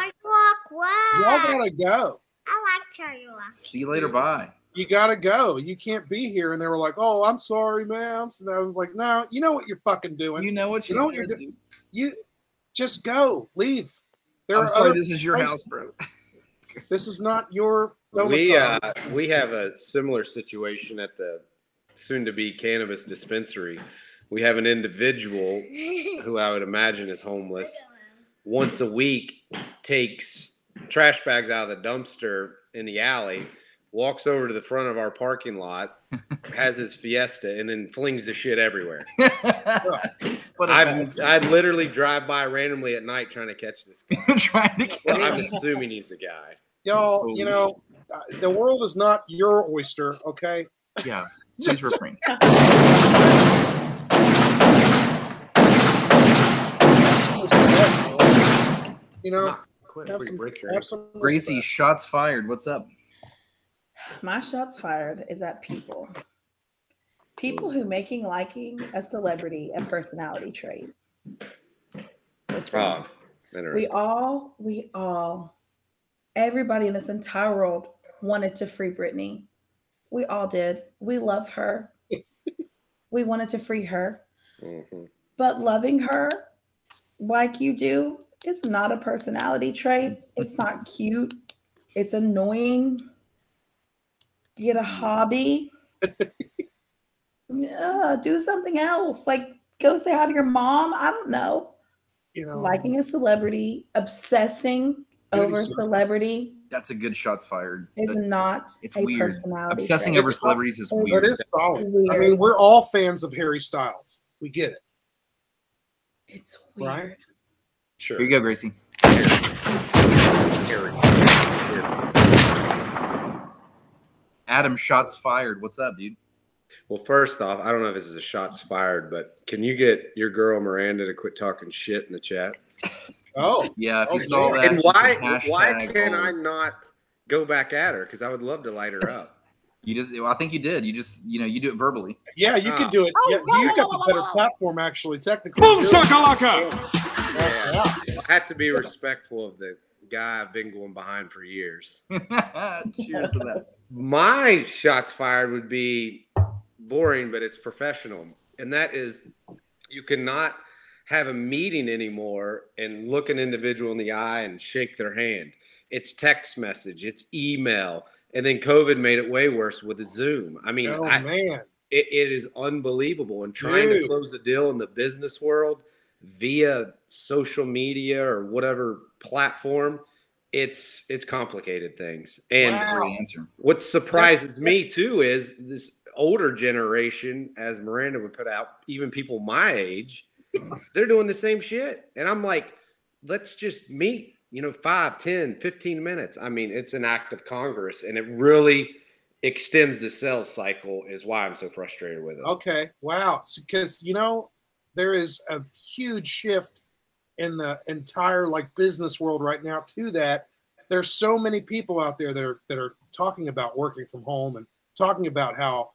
[SPEAKER 15] Wow.
[SPEAKER 5] y'all gotta go.
[SPEAKER 15] I like Charlie Walk.
[SPEAKER 2] See you later. Bye.
[SPEAKER 5] You gotta go. You can't be here. And they were like, "Oh, I'm sorry, ma'am." And I was like, "No, you know what you're fucking doing.
[SPEAKER 2] You know what
[SPEAKER 5] you know what you're doing. You just go, leave."
[SPEAKER 2] I'm sorry, this is your house, bro.
[SPEAKER 5] This is not your domicile.
[SPEAKER 7] We have a similar situation at the soon-to-be cannabis dispensary. We have an individual who I would imagine is homeless. Once a week, takes trash bags out of the dumpster in the alley, walks over to the front of our parking lot, has his Fiesta, and then flings the shit everywhere. I'd literally drive by randomly at night trying to catch this guy. I'm assuming he's the guy.
[SPEAKER 5] Y'all, you know, the world is not your oyster, okay?
[SPEAKER 2] Yeah, please refrain.
[SPEAKER 5] You know,
[SPEAKER 2] Gracie, shots fired. What's up?
[SPEAKER 6] My shots fired is at people. People who making liking a celebrity a personality trait. Listen, we all, everybody in this entire world wanted to free Britney. We all did. We love her. We wanted to free her.
[SPEAKER 7] Mm-hmm.
[SPEAKER 6] But loving her like you do is not a personality trait. It's not cute. It's annoying. Get a hobby. Do something else. Like go say hi to your mom. I don't know.
[SPEAKER 5] You know,
[SPEAKER 6] liking a celebrity, obsessing over a celebrity.
[SPEAKER 2] That's a good shots fired.
[SPEAKER 6] Is not
[SPEAKER 2] it's
[SPEAKER 6] a
[SPEAKER 2] weird.
[SPEAKER 6] personality
[SPEAKER 2] Obsessing
[SPEAKER 6] trait.
[SPEAKER 2] over celebrities is weird.
[SPEAKER 5] It is solid. I mean, we're all fans of Harry Styles. We get it.
[SPEAKER 6] It's weird.
[SPEAKER 5] Right?
[SPEAKER 7] Sure.
[SPEAKER 2] Here you go, Gracie. Adam, shots fired. What's up, dude?
[SPEAKER 7] Well, first off, I don't know if this is a shots fired, but can you get your girl Miranda to quit talking shit in the chat?
[SPEAKER 5] Oh,
[SPEAKER 2] yeah. If you saw that,
[SPEAKER 7] and why can I not go back at her? Because I would love to light her up.
[SPEAKER 2] I think you did. You do it verbally.
[SPEAKER 5] Yeah, you could do it. Yeah, you got the better platform, actually. Technically,
[SPEAKER 10] Boom shakalaka!
[SPEAKER 7] Yeah. I have to be respectful of the guy I've been going behind for years.
[SPEAKER 2] Cheers to that.
[SPEAKER 7] My shots fired would be boring, but it's professional. And that is, you cannot have a meeting anymore and look an individual in the eye and shake their hand. It's text message, it's email. And then COVID made it way worse with the Zoom. I mean,
[SPEAKER 5] man.
[SPEAKER 7] It is unbelievable. And trying to close a deal in the business world via social media or whatever platform, it's complicated things. And what surprises me too is this older generation, as Miranda would put out, even people my age, they're doing the same shit. And I'm like, let's just meet, 5, 10, 15 minutes. I mean, it's an act of Congress, and it really extends the sales cycle is why I'm so frustrated with it.
[SPEAKER 5] Okay. Wow. Because, there is a huge shift in the entire business world right now to that. There's so many people out there that are talking about working from home and talking about how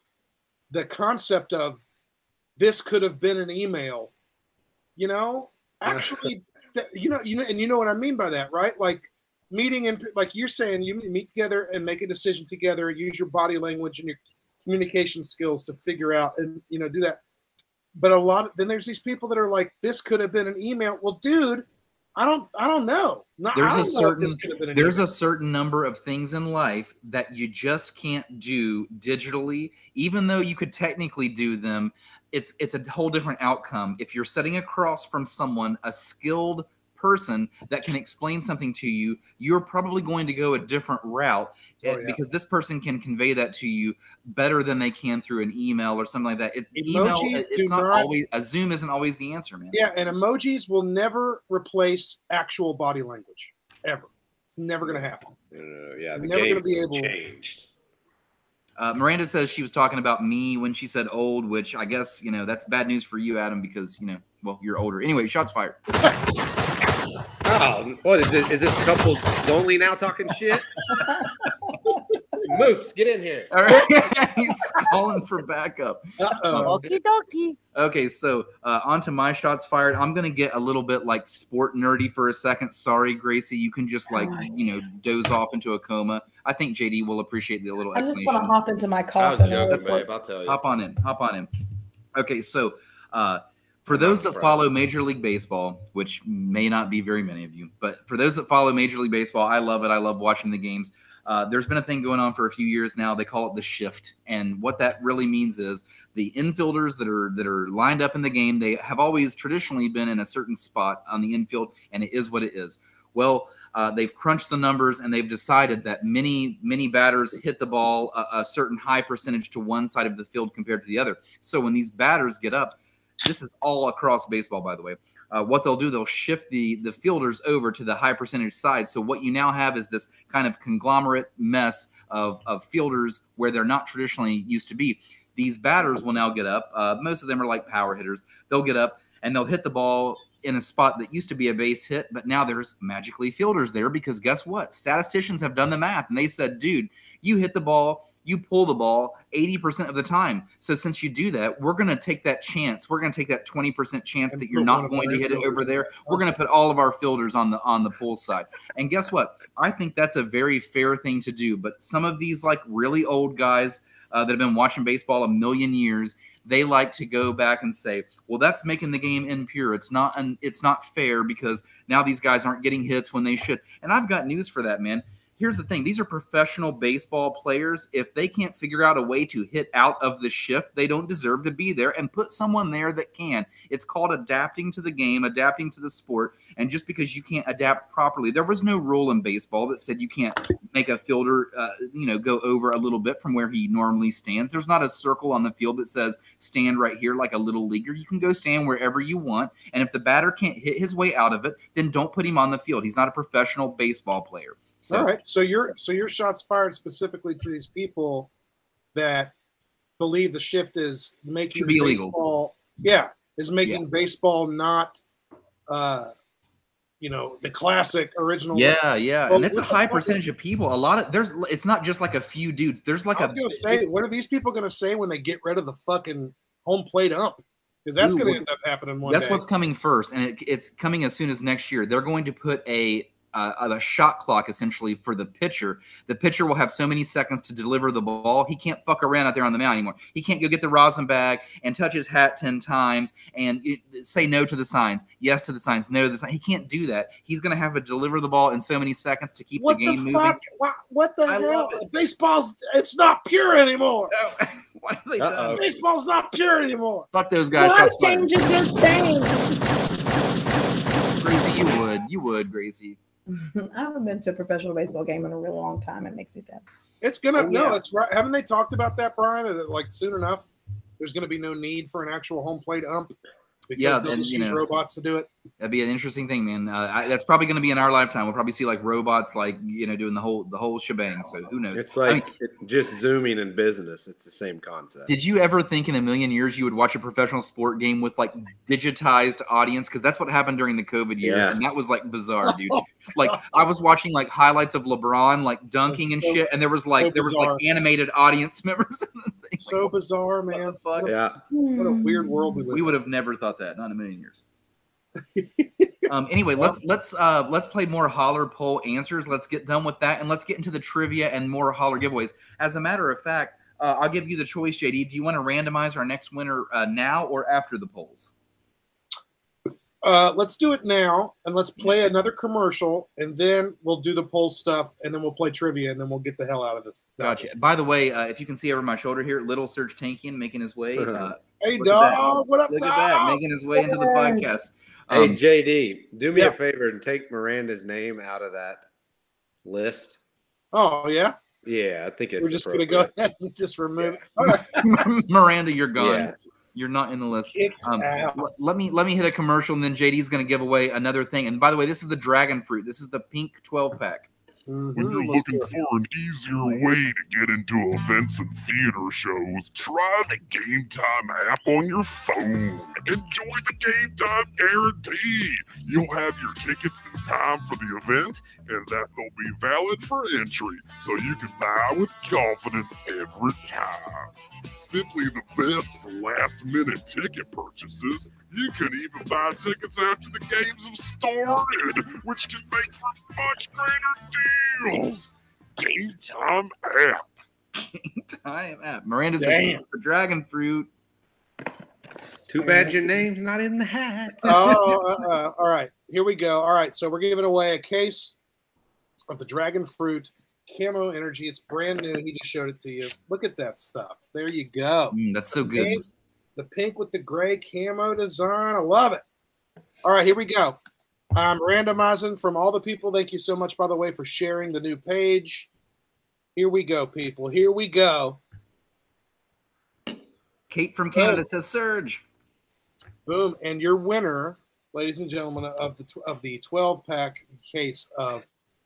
[SPEAKER 5] the concept of this could have been an email, actually, and you know what I mean by that, right? Like meeting and like you're saying, you meet together and make a decision together, use your body language and your communication skills to figure out and, do that. But then there's these people that are like, this could have been an email. Well, dude, I don't know.
[SPEAKER 2] There's a certain number of things in life that you just can't do digitally, even though you could technically do them. It's a whole different outcome. If you're sitting across from someone, a skilled person that can explain something to you, you're probably going to go a different route because this person can convey that to you better than they can through an email or something like that. It's not always a Zoom isn't always the answer, man.
[SPEAKER 5] Yeah, and emojis will never replace actual body language ever. It's never going to happen.
[SPEAKER 7] Yeah, the game has changed.
[SPEAKER 2] Miranda says she was talking about me when she said old, which I guess, that's bad news for you, Adam, because, you're older. Anyway, shots fired.
[SPEAKER 7] Oh, what is it? Is this couples only now talking shit? Moops, get in here.
[SPEAKER 2] All right. He's calling for backup.
[SPEAKER 16] Okie dokie.
[SPEAKER 2] Okay, so on to my shots fired. I'm going to get a little bit sport nerdy for a second. Sorry, Gracie. You can just doze off into a coma. I think JD will appreciate the little explanation.
[SPEAKER 6] I just want to hop into my coffin.
[SPEAKER 7] I was joking, babe. I'll tell you.
[SPEAKER 2] Hop on in. Okay, so for those that follow Major League Baseball, which may not be very many of you, but for those that follow Major League Baseball, I love it. I love watching the games. There's been a thing going on for a few years now. They call it the shift. And what that really means is the infielders that are lined up in the game, they have always traditionally been in a certain spot on the infield, and it is what it is. Well, they've crunched the numbers and they've decided that many batters hit the ball a certain high percentage to one side of the field compared to the other. So when these batters get up, this is all across baseball, by the way. What they'll do, they'll shift the fielders over to the high percentage side. So what you now have is this kind of conglomerate mess of fielders where they're not traditionally used to be. These batters will now get up. Most of them are like power hitters. They'll get up and they'll hit the ball in a spot that used to be a base hit, but now there's magically fielders there because guess what? Statisticians have done the math and they said, dude, you hit the ball, you pull the ball 80% of the time. So since you do that, we're going to take that chance. We're going to take that 20% chance that you're not going to hit it over there. We're going to put all of our fielders on the pull side. And guess what? I think that's a very fair thing to do. But some of these like really old guys that have been watching baseball a million years, they like to go back and say, well, that's making the game impure. It's not fair because now these guys aren't getting hits when they should. And I've got news for that, man. Here's the thing. These are professional baseball players. If they can't figure out a way to hit out of the shift, they don't deserve to be there, and put someone there that can. It's called adapting to the game, adapting to the sport. And just because you can't adapt properly, there was no rule in baseball that said you can't make a fielder, go over a little bit from where he normally stands. There's not a circle on the field that says stand right here like a little leaguer. You can go stand wherever you want. And if the batter can't hit his way out of it, then don't put him on the field. He's not a professional baseball player. So,
[SPEAKER 5] all right. So your shots fired specifically to these people that believe the shift is making
[SPEAKER 2] should be
[SPEAKER 5] baseball
[SPEAKER 2] illegal.
[SPEAKER 5] Yeah, is making baseball not the classic original.
[SPEAKER 2] Yeah.
[SPEAKER 5] Well,
[SPEAKER 2] And it's a high percentage of people. It's not just like a few dudes. There's like
[SPEAKER 5] I was gonna say, what are these people gonna say when they get rid of the fucking home plate ump? Because that's gonna end up happening one day.
[SPEAKER 2] That's what's coming first, and it's coming as soon as next year. They're going to put a shot clock essentially for the pitcher. The pitcher will have so many seconds to deliver the ball. He can't fuck around out there on the mound anymore. He can't go get the rosin bag and touch his hat 10 times and say no to the signs, yes to the signs, no to the signs. He can't do that. He's going to have to deliver the ball in so many seconds to keep the game moving.
[SPEAKER 5] What the hell? Baseball's it's not pure anymore.
[SPEAKER 2] What have they done?
[SPEAKER 5] Baseball's not pure anymore.
[SPEAKER 2] Fuck those guys.
[SPEAKER 6] Life changes your thing.
[SPEAKER 2] Gracie, you would, Gracie.
[SPEAKER 6] I haven't been to a professional baseball game in a really long time. It makes me sad.
[SPEAKER 5] It's gonna it's right. Haven't they talked about that, Brian? That like soon enough, there's gonna be no need for an actual home plate ump because they'll just use robots to do it.
[SPEAKER 2] That'd be an interesting thing, man. That's probably going to be in our lifetime. We'll probably see like robots, like doing the whole shebang. So who knows?
[SPEAKER 7] It's like just zooming in business. It's the same concept.
[SPEAKER 2] Did you ever think in a million years you would watch a professional sport game with like digitized audience? Because that's what happened during the COVID year, and that was like bizarre, dude. Like I was watching like highlights of LeBron like dunking and shit, and there was like animated audience members.
[SPEAKER 5] So bizarre, man.
[SPEAKER 2] What
[SPEAKER 7] a
[SPEAKER 5] weird world we live in.
[SPEAKER 2] We would have never thought that, not in a million years. Anyway, let's play more Holler poll answers. Let's get done with that, and let's get into the trivia and more Holler giveaways. As a matter of fact, I'll give you the choice, JD. Do you want to randomize our next winner now or after the polls?
[SPEAKER 5] Let's do it now, and let's play another commercial, and then we'll do the poll stuff, and then we'll play trivia, and then we'll get the hell out of this.
[SPEAKER 2] Gotcha. By the way, if you can see over my shoulder here, little Serge Tankian making his way.
[SPEAKER 5] Hey, dog. What up,
[SPEAKER 2] Look
[SPEAKER 5] dog?
[SPEAKER 2] at that, making his way into the podcast.
[SPEAKER 7] Hey, JD, do me a favor and take Miranda's name out of that list.
[SPEAKER 5] Oh, yeah?
[SPEAKER 7] Yeah, I think it's
[SPEAKER 5] We're just going to go ahead and just remove it. All
[SPEAKER 2] right. Miranda, you're gone.
[SPEAKER 5] Yeah.
[SPEAKER 2] You're not in the list. Let me hit a commercial, and then JD's going to give away another thing. And by the way, this is the dragon fruit. This is the pink 12-pack.
[SPEAKER 10] When you're looking for an easier way to get into events and theater shows, try the Game Time app on your phone. Enjoy the Game Time guarantee. You'll have your tickets in time for the event, and that will be valid for entry, so you can buy with confidence every time. Simply the best for last-minute ticket purchases. You can even buy tickets after the games have started, which can make for much greater deals. Game Time app.
[SPEAKER 2] Game Time app. Miranda's for dragon fruit.
[SPEAKER 7] Too bad your name's not in the hat.
[SPEAKER 5] All right. Here we go. All right. So we're giving away a case of the dragon fruit CAMO energy. It's brand new. He just showed it to you. Look at that stuff. There you go.
[SPEAKER 2] That's so good.
[SPEAKER 5] The pink with the gray camo design. I love it. All right, here we go. I'm randomizing from all the people. Thank you so much, by the way, for sharing the new page. Here we go, people. Here we go.
[SPEAKER 2] Kate from Canada says Surge.
[SPEAKER 5] Boom. And your winner, ladies and gentlemen, of the 12-pack case of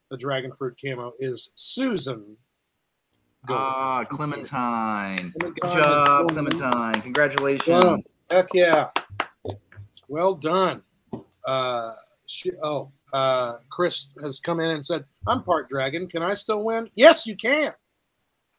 [SPEAKER 5] the Dragon Fruit Camo is Susan.
[SPEAKER 2] Clementine. Good job, Clementine. Congratulations.
[SPEAKER 5] Heck yeah. Well done. Chris has come in and said, I'm part dragon. Can I still win? Yes, you can.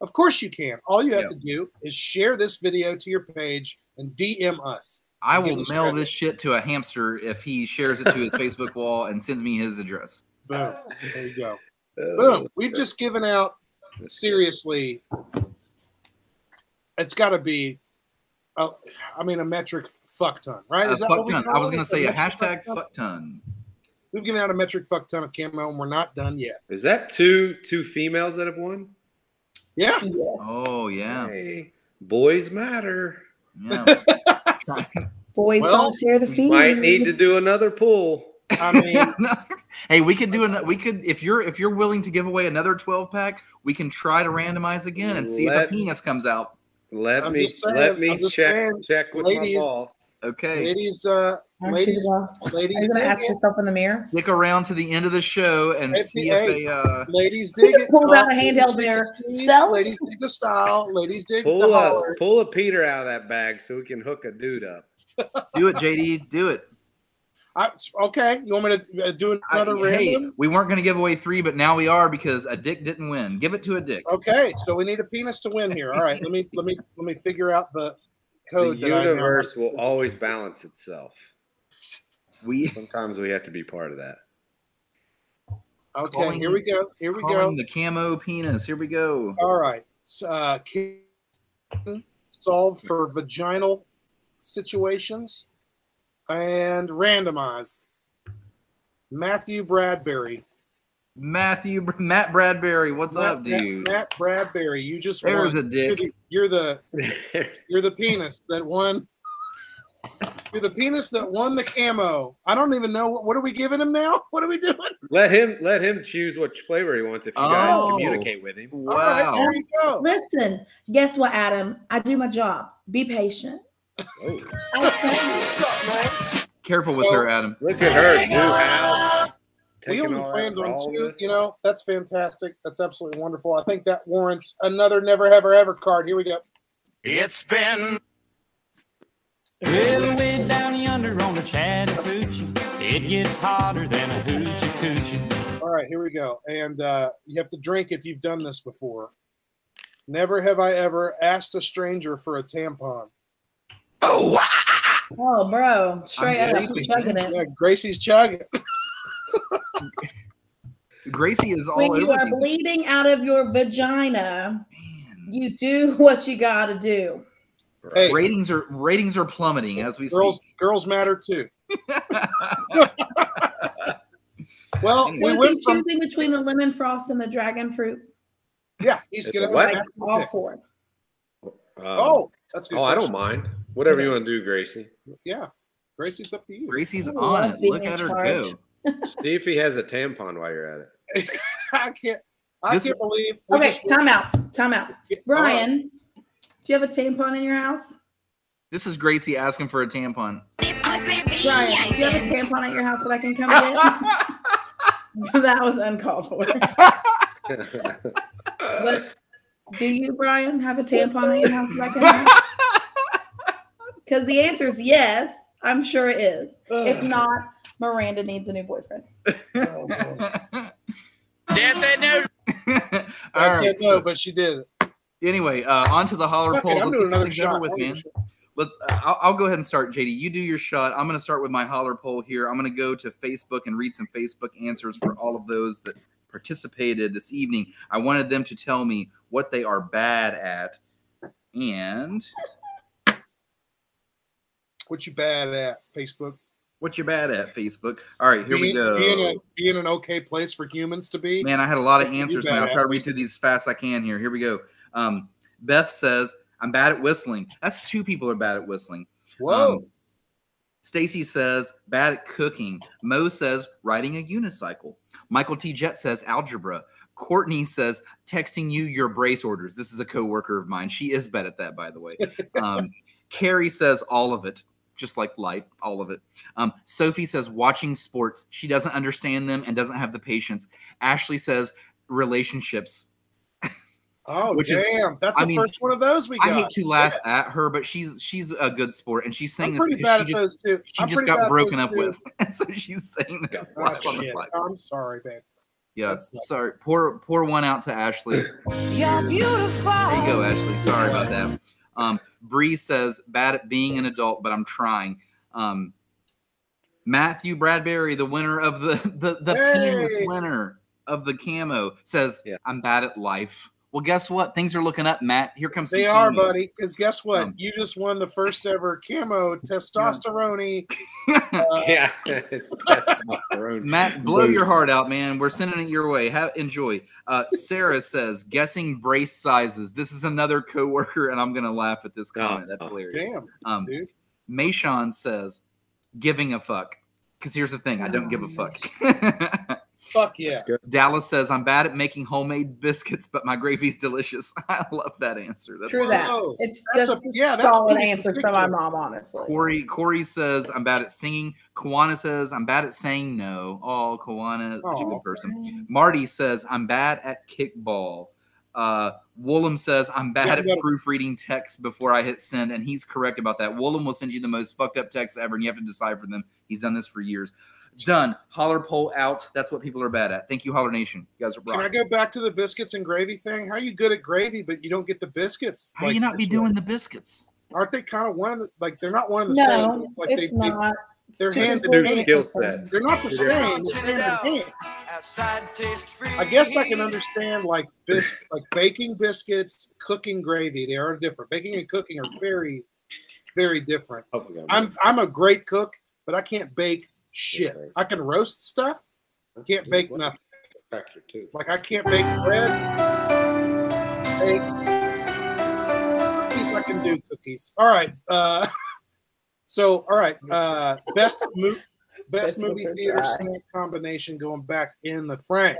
[SPEAKER 5] Of course you can. All you have to do is share this video to your page and DM us.
[SPEAKER 2] I will mail this shit to a hamster if he shares it to his Facebook wall and sends me his address.
[SPEAKER 5] Boom. There you go. Boom. We've just given out, seriously, it's got to be, a metric fuck ton, right? Is that
[SPEAKER 2] fuck
[SPEAKER 5] what we
[SPEAKER 2] ton.
[SPEAKER 5] call
[SPEAKER 2] I was
[SPEAKER 5] it?
[SPEAKER 2] going to say a hashtag fuck ton.
[SPEAKER 5] We've given out a metric fuck ton of camo, and we're not done yet.
[SPEAKER 7] Is that two females that have won?
[SPEAKER 5] Yeah.
[SPEAKER 6] Yes.
[SPEAKER 2] Oh, yeah.
[SPEAKER 7] Hey, boys matter.
[SPEAKER 2] Yeah.
[SPEAKER 6] Boys don't share the feed.
[SPEAKER 7] Might need to do another pool.
[SPEAKER 5] I mean,
[SPEAKER 2] hey, we could if you're willing to give away another 12-pack, we can try to randomize again and see if a penis comes out.
[SPEAKER 7] Let me check with my boss.
[SPEAKER 2] Okay.
[SPEAKER 5] Ladies,
[SPEAKER 6] Are you gonna ask yourself in the mirror?
[SPEAKER 2] Stick around to the end of the show and see if
[SPEAKER 5] ladies dig it.
[SPEAKER 6] Pull out a handheld mirror.
[SPEAKER 5] Ladies dig the style. Ladies dig
[SPEAKER 7] Pull
[SPEAKER 5] the
[SPEAKER 7] a
[SPEAKER 5] holler.
[SPEAKER 7] pull a Peter out of that bag so we can hook a dude up.
[SPEAKER 2] do it, JD. Do it.
[SPEAKER 5] Okay, you want me to do another random?
[SPEAKER 2] Hey, we weren't going to give away 3, but now we are because a dick didn't win. Give it to a dick.
[SPEAKER 5] Okay, so we need a penis to win here. All right, let me figure out the code.
[SPEAKER 7] The universe will always balance itself. Sometimes we have to be part of that.
[SPEAKER 5] Okay, here we go. Here we go.
[SPEAKER 2] The camo penis. Here we go.
[SPEAKER 5] All right. Solve for vaginal situations and randomize. Matt Bradbury.
[SPEAKER 2] Matt Bradbury. What's up, dude?
[SPEAKER 5] Matt Bradbury. You just
[SPEAKER 2] There's
[SPEAKER 5] won.
[SPEAKER 2] a dick.
[SPEAKER 5] You're the penis that won. You're the penis that won the camo. I don't even know what are we giving him now? What are we doing?
[SPEAKER 7] Let him choose what flavor he wants if you guys communicate with him.
[SPEAKER 2] Wow.
[SPEAKER 5] All right, there you go.
[SPEAKER 6] Listen, guess what, Adam? I do my job. Be patient.
[SPEAKER 2] Careful with her, Adam.
[SPEAKER 7] Look at her new house.
[SPEAKER 5] We only planned on 2. You know, that's fantastic. That's absolutely wonderful. I think that warrants another never, ever, ever card. Here we go.
[SPEAKER 17] It's been well way down yonder on the Chattahoochee. It gets hotter than a hoochie coochie.
[SPEAKER 5] All right, here we go. And you have to drink if you've done this before. Never have I ever asked a stranger for a tampon.
[SPEAKER 6] Oh, bro. Straight up. Chugging it.
[SPEAKER 5] Yeah, Gracie's chugging.
[SPEAKER 2] Gracie is all
[SPEAKER 6] when
[SPEAKER 2] over
[SPEAKER 6] you are
[SPEAKER 2] these.
[SPEAKER 6] bleeding out of your vagina, you do what you got to do.
[SPEAKER 5] Hey,
[SPEAKER 2] ratings are plummeting as we speak.
[SPEAKER 5] Girls matter too. Well, we went from
[SPEAKER 6] choosing between the lemon frost and the dragon fruit.
[SPEAKER 5] Yeah, he's gonna
[SPEAKER 6] like all 4.
[SPEAKER 5] That's good.
[SPEAKER 7] Oh, I don't mind. Whatever you want to do, Gracie.
[SPEAKER 5] Yeah, Gracie's up to you.
[SPEAKER 2] Gracie's on it. Look at her go.
[SPEAKER 7] See if he has a tampon while you're at it.
[SPEAKER 5] I can't believe.
[SPEAKER 6] Okay, time out. Brian, do you have a tampon in your house?
[SPEAKER 2] This is Gracie asking for a tampon.
[SPEAKER 6] Brian, do you have a tampon at your house that I can come get? That was uncalled for. But do you, Brian, have a tampon at your house that I can have? Because the answer is yes. I'm sure it is. If not, Miranda needs a new boyfriend.
[SPEAKER 17] Dad said no.
[SPEAKER 5] I said no, but she did it.
[SPEAKER 2] Anyway, on to the holler polls.
[SPEAKER 5] I'm
[SPEAKER 2] Let's
[SPEAKER 5] doing
[SPEAKER 2] get
[SPEAKER 5] another
[SPEAKER 2] things over
[SPEAKER 5] shot.
[SPEAKER 2] with, man. I'll go ahead and start, JD. You do your shot. I'm going to start with my holler poll here. I'm going to go to Facebook and read some Facebook answers for all of those that participated this evening. I wanted them to tell me what they are bad at. And
[SPEAKER 5] what you bad at, Facebook?
[SPEAKER 2] What you bad at, Facebook? All right, here we go.
[SPEAKER 5] Being an okay place for humans to be.
[SPEAKER 2] Man, I had a lot of answers, and I'll try to read through these as fast as I can here. Here we go. Beth says, I'm bad at whistling. That's 2 people are bad at whistling.
[SPEAKER 5] Whoa.
[SPEAKER 2] Stacy says bad at cooking. Mo says riding a unicycle. Michael T. Jet says algebra. Courtney says texting you your brace orders. This is a coworker of mine. She is bad at that, by the way. Carrie says all of it, just like life, all of it. Sophie says watching sports. She doesn't understand them and doesn't have the patience. Ashley says relationships.
[SPEAKER 5] Oh,
[SPEAKER 2] Which
[SPEAKER 5] damn. That's the first one of those we got.
[SPEAKER 2] I hate to laugh at her, but she's a good sport, and she's saying
[SPEAKER 5] I'm
[SPEAKER 2] this
[SPEAKER 5] pretty
[SPEAKER 2] because
[SPEAKER 5] bad at those too.
[SPEAKER 2] she
[SPEAKER 5] I'm
[SPEAKER 2] just
[SPEAKER 5] pretty bad
[SPEAKER 2] got
[SPEAKER 5] at
[SPEAKER 2] broken
[SPEAKER 5] those
[SPEAKER 2] up
[SPEAKER 5] too.
[SPEAKER 2] with, and so she's saying this
[SPEAKER 5] Oh,
[SPEAKER 2] live on the
[SPEAKER 5] shit.
[SPEAKER 2] live.
[SPEAKER 5] I'm sorry, babe.
[SPEAKER 2] Yeah, sorry. Pour one out to Ashley.
[SPEAKER 3] You're beautiful.
[SPEAKER 2] There you go, Ashley. Sorry about that. Bree says bad at being an adult, but I'm trying. Matthew Bradbury, the winner of the penis winner of the camo, says I'm bad at life. Well, guess what? Things are looking up, Matt. Here comes some
[SPEAKER 5] They are,
[SPEAKER 2] camo.
[SPEAKER 5] buddy. Because guess what? You just won the first ever camo testosterone.
[SPEAKER 7] Yeah, it's testosterone.
[SPEAKER 2] Matt, blow your
[SPEAKER 7] boost.
[SPEAKER 2] heart out, man. We're sending it your way. Enjoy. Sarah says, guessing brace sizes. This is another coworker, and I'm going to laugh at this comment. That's hilarious.
[SPEAKER 5] Damn, dude.
[SPEAKER 2] Mayshawn says, giving a fuck. Because here's the thing. I don't give a fuck.
[SPEAKER 5] Fuck yeah.
[SPEAKER 2] Dallas says, I'm bad at making homemade biscuits, but my gravy's delicious. I love that answer. That's
[SPEAKER 6] True that.
[SPEAKER 5] Oh,
[SPEAKER 6] It's
[SPEAKER 5] that's
[SPEAKER 6] just
[SPEAKER 5] yeah,
[SPEAKER 6] a
[SPEAKER 5] that's
[SPEAKER 6] solid
[SPEAKER 5] pretty
[SPEAKER 6] answer from my mom, honestly.
[SPEAKER 2] Corey says, I'm bad at singing. Kawana says, I'm bad at saying no. Oh, Kawana, such a good person. Marty says, I'm bad at kickball. Woolham says, I'm bad at proofreading text before I hit send, and he's correct about that. Woolham will send you the most fucked up texts ever, and you have to decipher them. He's done this for years. Done. Holler poll out. That's what people are bad at. Thank you, Holler Nation. You guys are rock.
[SPEAKER 5] Can I go back to the biscuits and gravy thing? How are you good at gravy, but you don't get the biscuits?
[SPEAKER 2] How do you not be doing the biscuits?
[SPEAKER 5] Aren't they kind of one of the, like, they're not one of the
[SPEAKER 6] No,
[SPEAKER 5] same. It's like
[SPEAKER 6] it's not.
[SPEAKER 5] They're
[SPEAKER 6] It's
[SPEAKER 5] hand
[SPEAKER 7] new skill sets.
[SPEAKER 5] They're not the same. It's hand in hand. I guess I can understand like baking biscuits, cooking gravy. They are different. Baking and cooking are very, very different. I'm a great cook, but I can't bake shit. I can roast stuff. I can't bake nothing. Like I can't bake bread. Cookies, I can do cookies. All right. So all right. Best movie theater snack combination going back in the frame.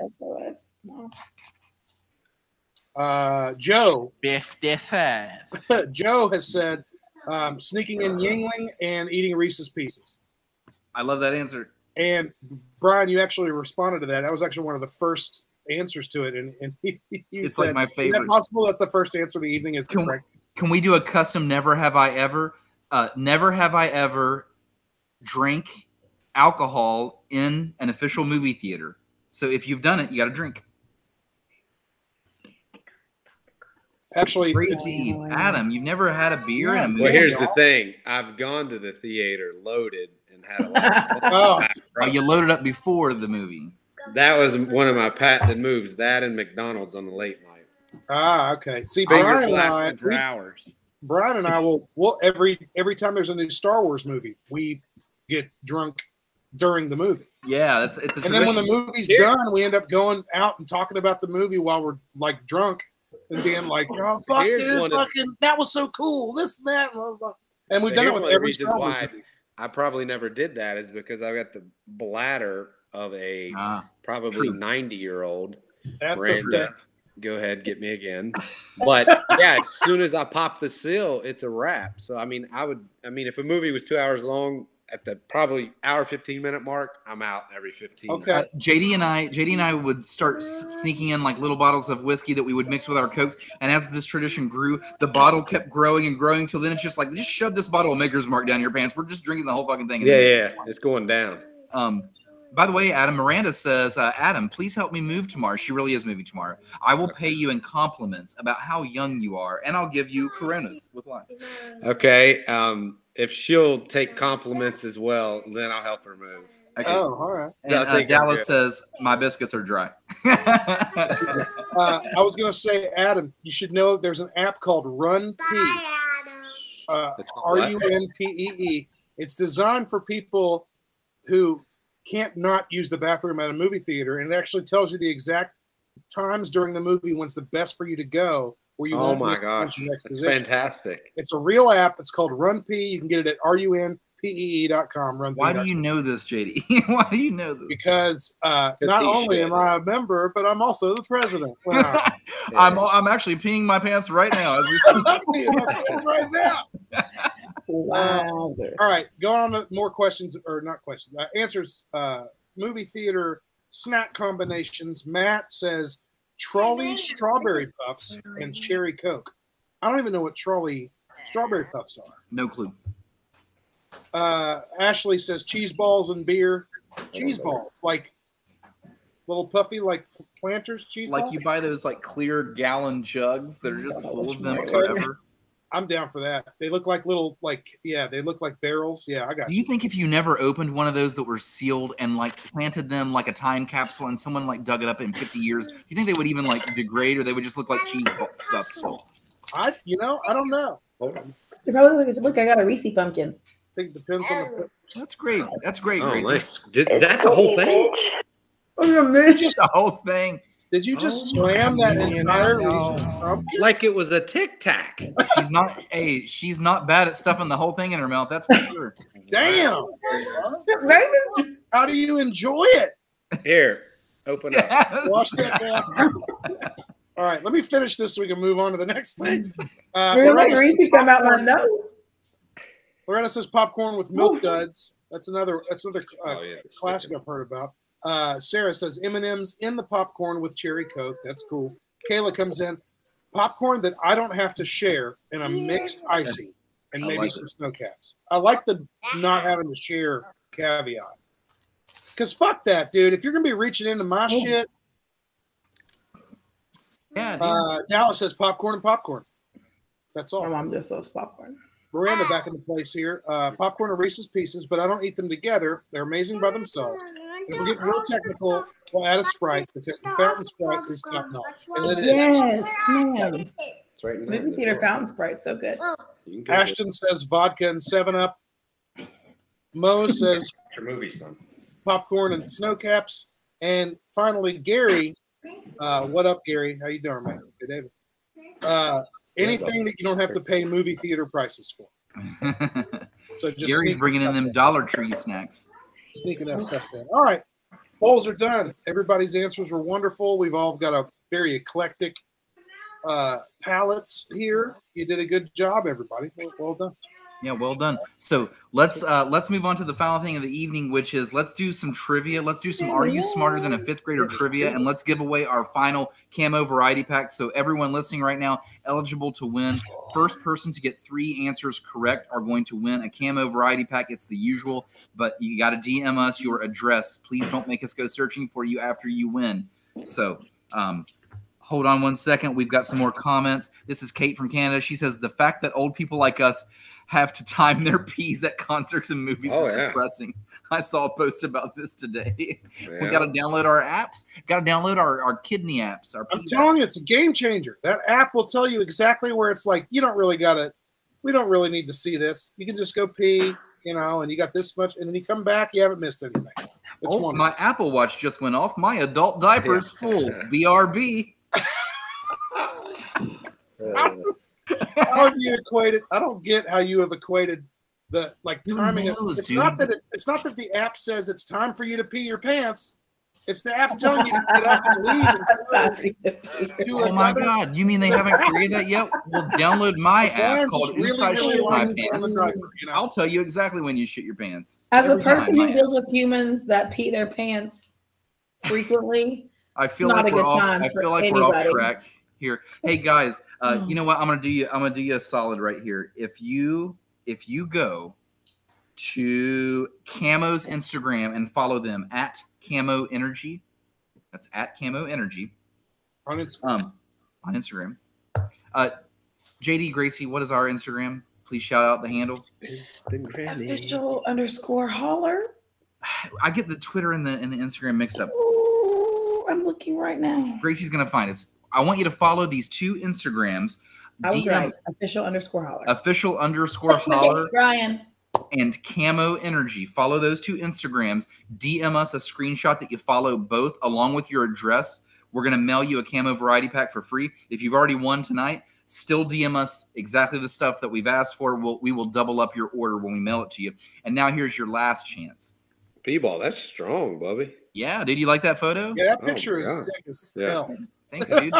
[SPEAKER 5] Joe. Joe has said sneaking in Yingling and eating Reese's Pieces.
[SPEAKER 2] I love that answer.
[SPEAKER 5] And Brian, you actually responded to that. That was actually one of the first answers to it. And
[SPEAKER 2] It's
[SPEAKER 5] said,
[SPEAKER 2] like my favorite.
[SPEAKER 5] Is it possible that the first answer of the evening is the correct?
[SPEAKER 2] Can we do a custom never have I ever? Never have I ever drank alcohol in an official movie theater. So if you've done it, you got to drink.
[SPEAKER 5] Actually,
[SPEAKER 2] crazy. Adam, you've never had a beer in a movie?
[SPEAKER 7] Well, here's the thing. I've gone to the theater loaded and had a lot of
[SPEAKER 2] oh, you loaded up before the movie.
[SPEAKER 7] That was one of my patented moves. That and McDonald's on the late night.
[SPEAKER 5] Ah, okay. See,
[SPEAKER 7] Finger
[SPEAKER 5] Brian
[SPEAKER 7] blasting
[SPEAKER 5] and I,
[SPEAKER 7] for hours.
[SPEAKER 5] Brian and I will every time there's a new Star Wars movie, we get drunk during the movie.
[SPEAKER 2] Yeah, it's a
[SPEAKER 5] and then when the movie's done, we end up going out and talking about the movie while we're like drunk and being like, "Oh fuck, dude, fucking that was so cool, this and that," blah, blah. And we've done it with every
[SPEAKER 7] reason
[SPEAKER 5] Star Wars
[SPEAKER 7] why
[SPEAKER 5] movie.
[SPEAKER 7] I probably never did that is because I got the bladder of a probably 90-year-old.
[SPEAKER 5] That's
[SPEAKER 7] Miranda.
[SPEAKER 5] okay.
[SPEAKER 7] Go ahead, get me again. But yeah, as soon as I pop the seal, it's a wrap. So I mean, if a movie was 2 hours long, at the probably hour 15-minute mark, I'm out every 15.
[SPEAKER 2] Okay. JD and I would start sneaking in like little bottles of whiskey that we would mix with our Cokes. And as this tradition grew, the bottle kept growing and growing till then it's just like, just shove this bottle of Maker's Mark down your pants. We're just drinking the whole fucking thing.
[SPEAKER 7] Yeah, it's going down.
[SPEAKER 2] By the way, Adam, Miranda says, Adam, please help me move tomorrow. She really is moving tomorrow. I will pay you in compliments about how young you are, and I'll give you Coronas with wine.
[SPEAKER 7] Okay. If she'll take compliments as well, then I'll help her move.
[SPEAKER 2] Okay.
[SPEAKER 5] Oh, all right.
[SPEAKER 2] And Dallas says, my biscuits are dry.
[SPEAKER 5] I was going to say, Adam, you should know there's an app called Run P. RUNPEE. It's designed for people who can't not use the bathroom at a movie theater, and it actually tells you the exact times during the movie when's the best for you to go. Where you
[SPEAKER 7] oh my gosh, that's fantastic.
[SPEAKER 5] It's a real app. It's called Run P. You can get it at RUNPEE. PEE.com. Run.
[SPEAKER 2] Why do you know this, JD? Why do you know this?
[SPEAKER 5] Because not only am I a member, but I'm also the president.
[SPEAKER 2] I'm actually peeing my pants right now as we speak.
[SPEAKER 5] I'm peeing my pants right now. All right, going on to more questions, or not questions, answers. Movie theater snack combinations. Matt says trolley strawberry puffs and cherry Coke. I don't even know what trolley strawberry puffs are.
[SPEAKER 2] No clue.
[SPEAKER 5] Ashley says cheese balls and beer. Cheese balls, like little puffy, like Planters cheese balls?
[SPEAKER 2] Like you buy those like clear gallon jugs that are just full of them forever.
[SPEAKER 5] I'm down for that. They look like little, they look like barrels. Yeah, I got
[SPEAKER 2] Do you think if you never opened one of those that were sealed and like planted them like a time capsule and someone like dug it up in 50 years, do you think they would even like degrade, or they would just look like cheese puffs?
[SPEAKER 5] I don't know.
[SPEAKER 6] They probably look. I got a Reese pumpkin.
[SPEAKER 5] I think it depends on the.
[SPEAKER 2] That's great. That's great.
[SPEAKER 7] Oh,
[SPEAKER 2] Gracie.
[SPEAKER 7] nice. That's the whole thing?
[SPEAKER 2] Just the whole thing.
[SPEAKER 5] Did you just slam that entire Reese's pumpkin?
[SPEAKER 7] Like it was a Tic Tac.
[SPEAKER 2] She's not. Hey, she's not bad at stuffing the whole thing in her mouth. That's for sure.
[SPEAKER 5] Damn. How do you enjoy it?
[SPEAKER 7] Here, open up.
[SPEAKER 5] Wash that down. All right, let me finish this so we can move on to the next thing.
[SPEAKER 6] Reese come out my nose.
[SPEAKER 5] Loretta says popcorn with milk duds. That's another classic I've heard about. Sarah says M&M's in the popcorn with cherry Coke. That's cool. Kayla comes in. Popcorn that I don't have to share and a mixed icing and maybe some snow caps. I like the not having to share caveat. Because fuck that, dude. If you're going to be reaching into my shit.
[SPEAKER 2] Yeah.
[SPEAKER 5] Dallas says popcorn and popcorn. That's all.
[SPEAKER 6] My mom just loves popcorn.
[SPEAKER 5] Miranda back in the place here. Popcorn are Reese's Pieces, but I don't eat them together. They're amazing by themselves. If we get real technical, we'll add a Sprite because the fountain Sprite is top notch.
[SPEAKER 6] Yes, man.
[SPEAKER 7] It's right
[SPEAKER 6] Movie theater fountain Sprite, so good.
[SPEAKER 5] Ashton says vodka and 7-Up. Mo says
[SPEAKER 7] movie son.
[SPEAKER 5] Popcorn and snow caps. And finally, Gary. What up, Gary? How you doing, man? Good David. Anything that you don't have to pay movie theater prices for. So just
[SPEAKER 2] Gary's bringing in them Dollar Tree snacks.
[SPEAKER 5] Sneaking that stuff in. All right. Polls are done. Everybody's answers were wonderful. We've all got a very eclectic palettes here. You did a good job, everybody. Well done.
[SPEAKER 2] Yeah, well done. So let's move on to the final thing of the evening, which is let's do some trivia. Let's do some Are You Smarter Than a Fifth Grader trivia, and let's give away our final CAMO variety pack. So everyone listening right now, eligible to win. First person to get 3 answers correct are going to win a CAMO variety pack. It's the usual, but you got to DM us your address. Please don't make us go searching for you after you win. So hold on one second. We've got some more comments. This is Kate from Canada. She says, the fact that old people like us have to time their pees at concerts and movies is depressing. I saw a post about this today. We got to download our apps. Got to download our kidney apps.
[SPEAKER 5] I'm telling you, it's a game changer. That app will tell you exactly where it's like, you don't really got to, we don't really need to see this. You can just go pee, and you got this much, and then you come back, you haven't missed anything.
[SPEAKER 2] My Apple Watch just went off. My adult diaper's full. BRB.
[SPEAKER 5] How have you equated? I don't get how you have equated the timing. It's not that the app says it's time for you to pee your pants. It's the app's telling you to get up and leave.
[SPEAKER 2] Oh my God! You mean they haven't created that yet? Well, download my app called Inside Shit My Pants. I'll tell you exactly when you shit your pants.
[SPEAKER 6] As a person who deals with humans that pee their pants frequently,
[SPEAKER 2] I feel like we're off track here. Hey guys, you know what? I'm gonna do you a solid right here. If you go to CAMO's Instagram and follow them at CAMO Energy, that's at CAMO Energy
[SPEAKER 5] on Instagram.
[SPEAKER 2] JD Gracie, what is our Instagram? Please shout out the handle.
[SPEAKER 6] Official_ Holler.
[SPEAKER 2] I get the Twitter and the Instagram mixed up.
[SPEAKER 6] Ooh, I'm looking right now.
[SPEAKER 2] Gracie's gonna find us. I want you to follow these 2 Instagrams.
[SPEAKER 6] I was right. Official_ Holler.
[SPEAKER 2] Official _ Holler.
[SPEAKER 6] Brian.
[SPEAKER 2] And CAMO Energy. Follow those 2 Instagrams. DM us a screenshot that you follow both along with your address. We're going to mail you a CAMO variety pack for free. If you've already won tonight, Still DM us exactly the stuff that we've asked for. We will double up your order when we mail it to you. And now here's your last chance.
[SPEAKER 7] B-ball, that's strong, Bubby.
[SPEAKER 2] Yeah, dude, you like that photo?
[SPEAKER 5] Yeah, that picture is sick as hell.
[SPEAKER 2] Thanks, dude.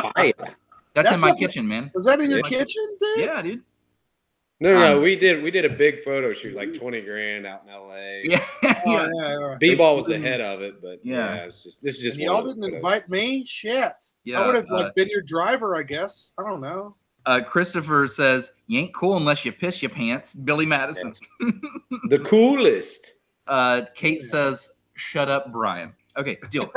[SPEAKER 2] That's in my kitchen, man.
[SPEAKER 5] Was that in your kitchen, dude?
[SPEAKER 2] Yeah, dude.
[SPEAKER 7] No, we did a big photo shoot, like 20 grand out in LA.
[SPEAKER 2] Yeah.
[SPEAKER 7] B-ball was the head of it, but this is just.
[SPEAKER 5] And y'all didn't invite me. Shit.
[SPEAKER 2] Yeah,
[SPEAKER 5] I would have been your driver, I guess. I don't know.
[SPEAKER 2] Christopher says, "You ain't cool unless you piss your pants." Billy Madison,
[SPEAKER 7] the coolest.
[SPEAKER 2] Kate says, "Shut up, Brian." Okay, deal.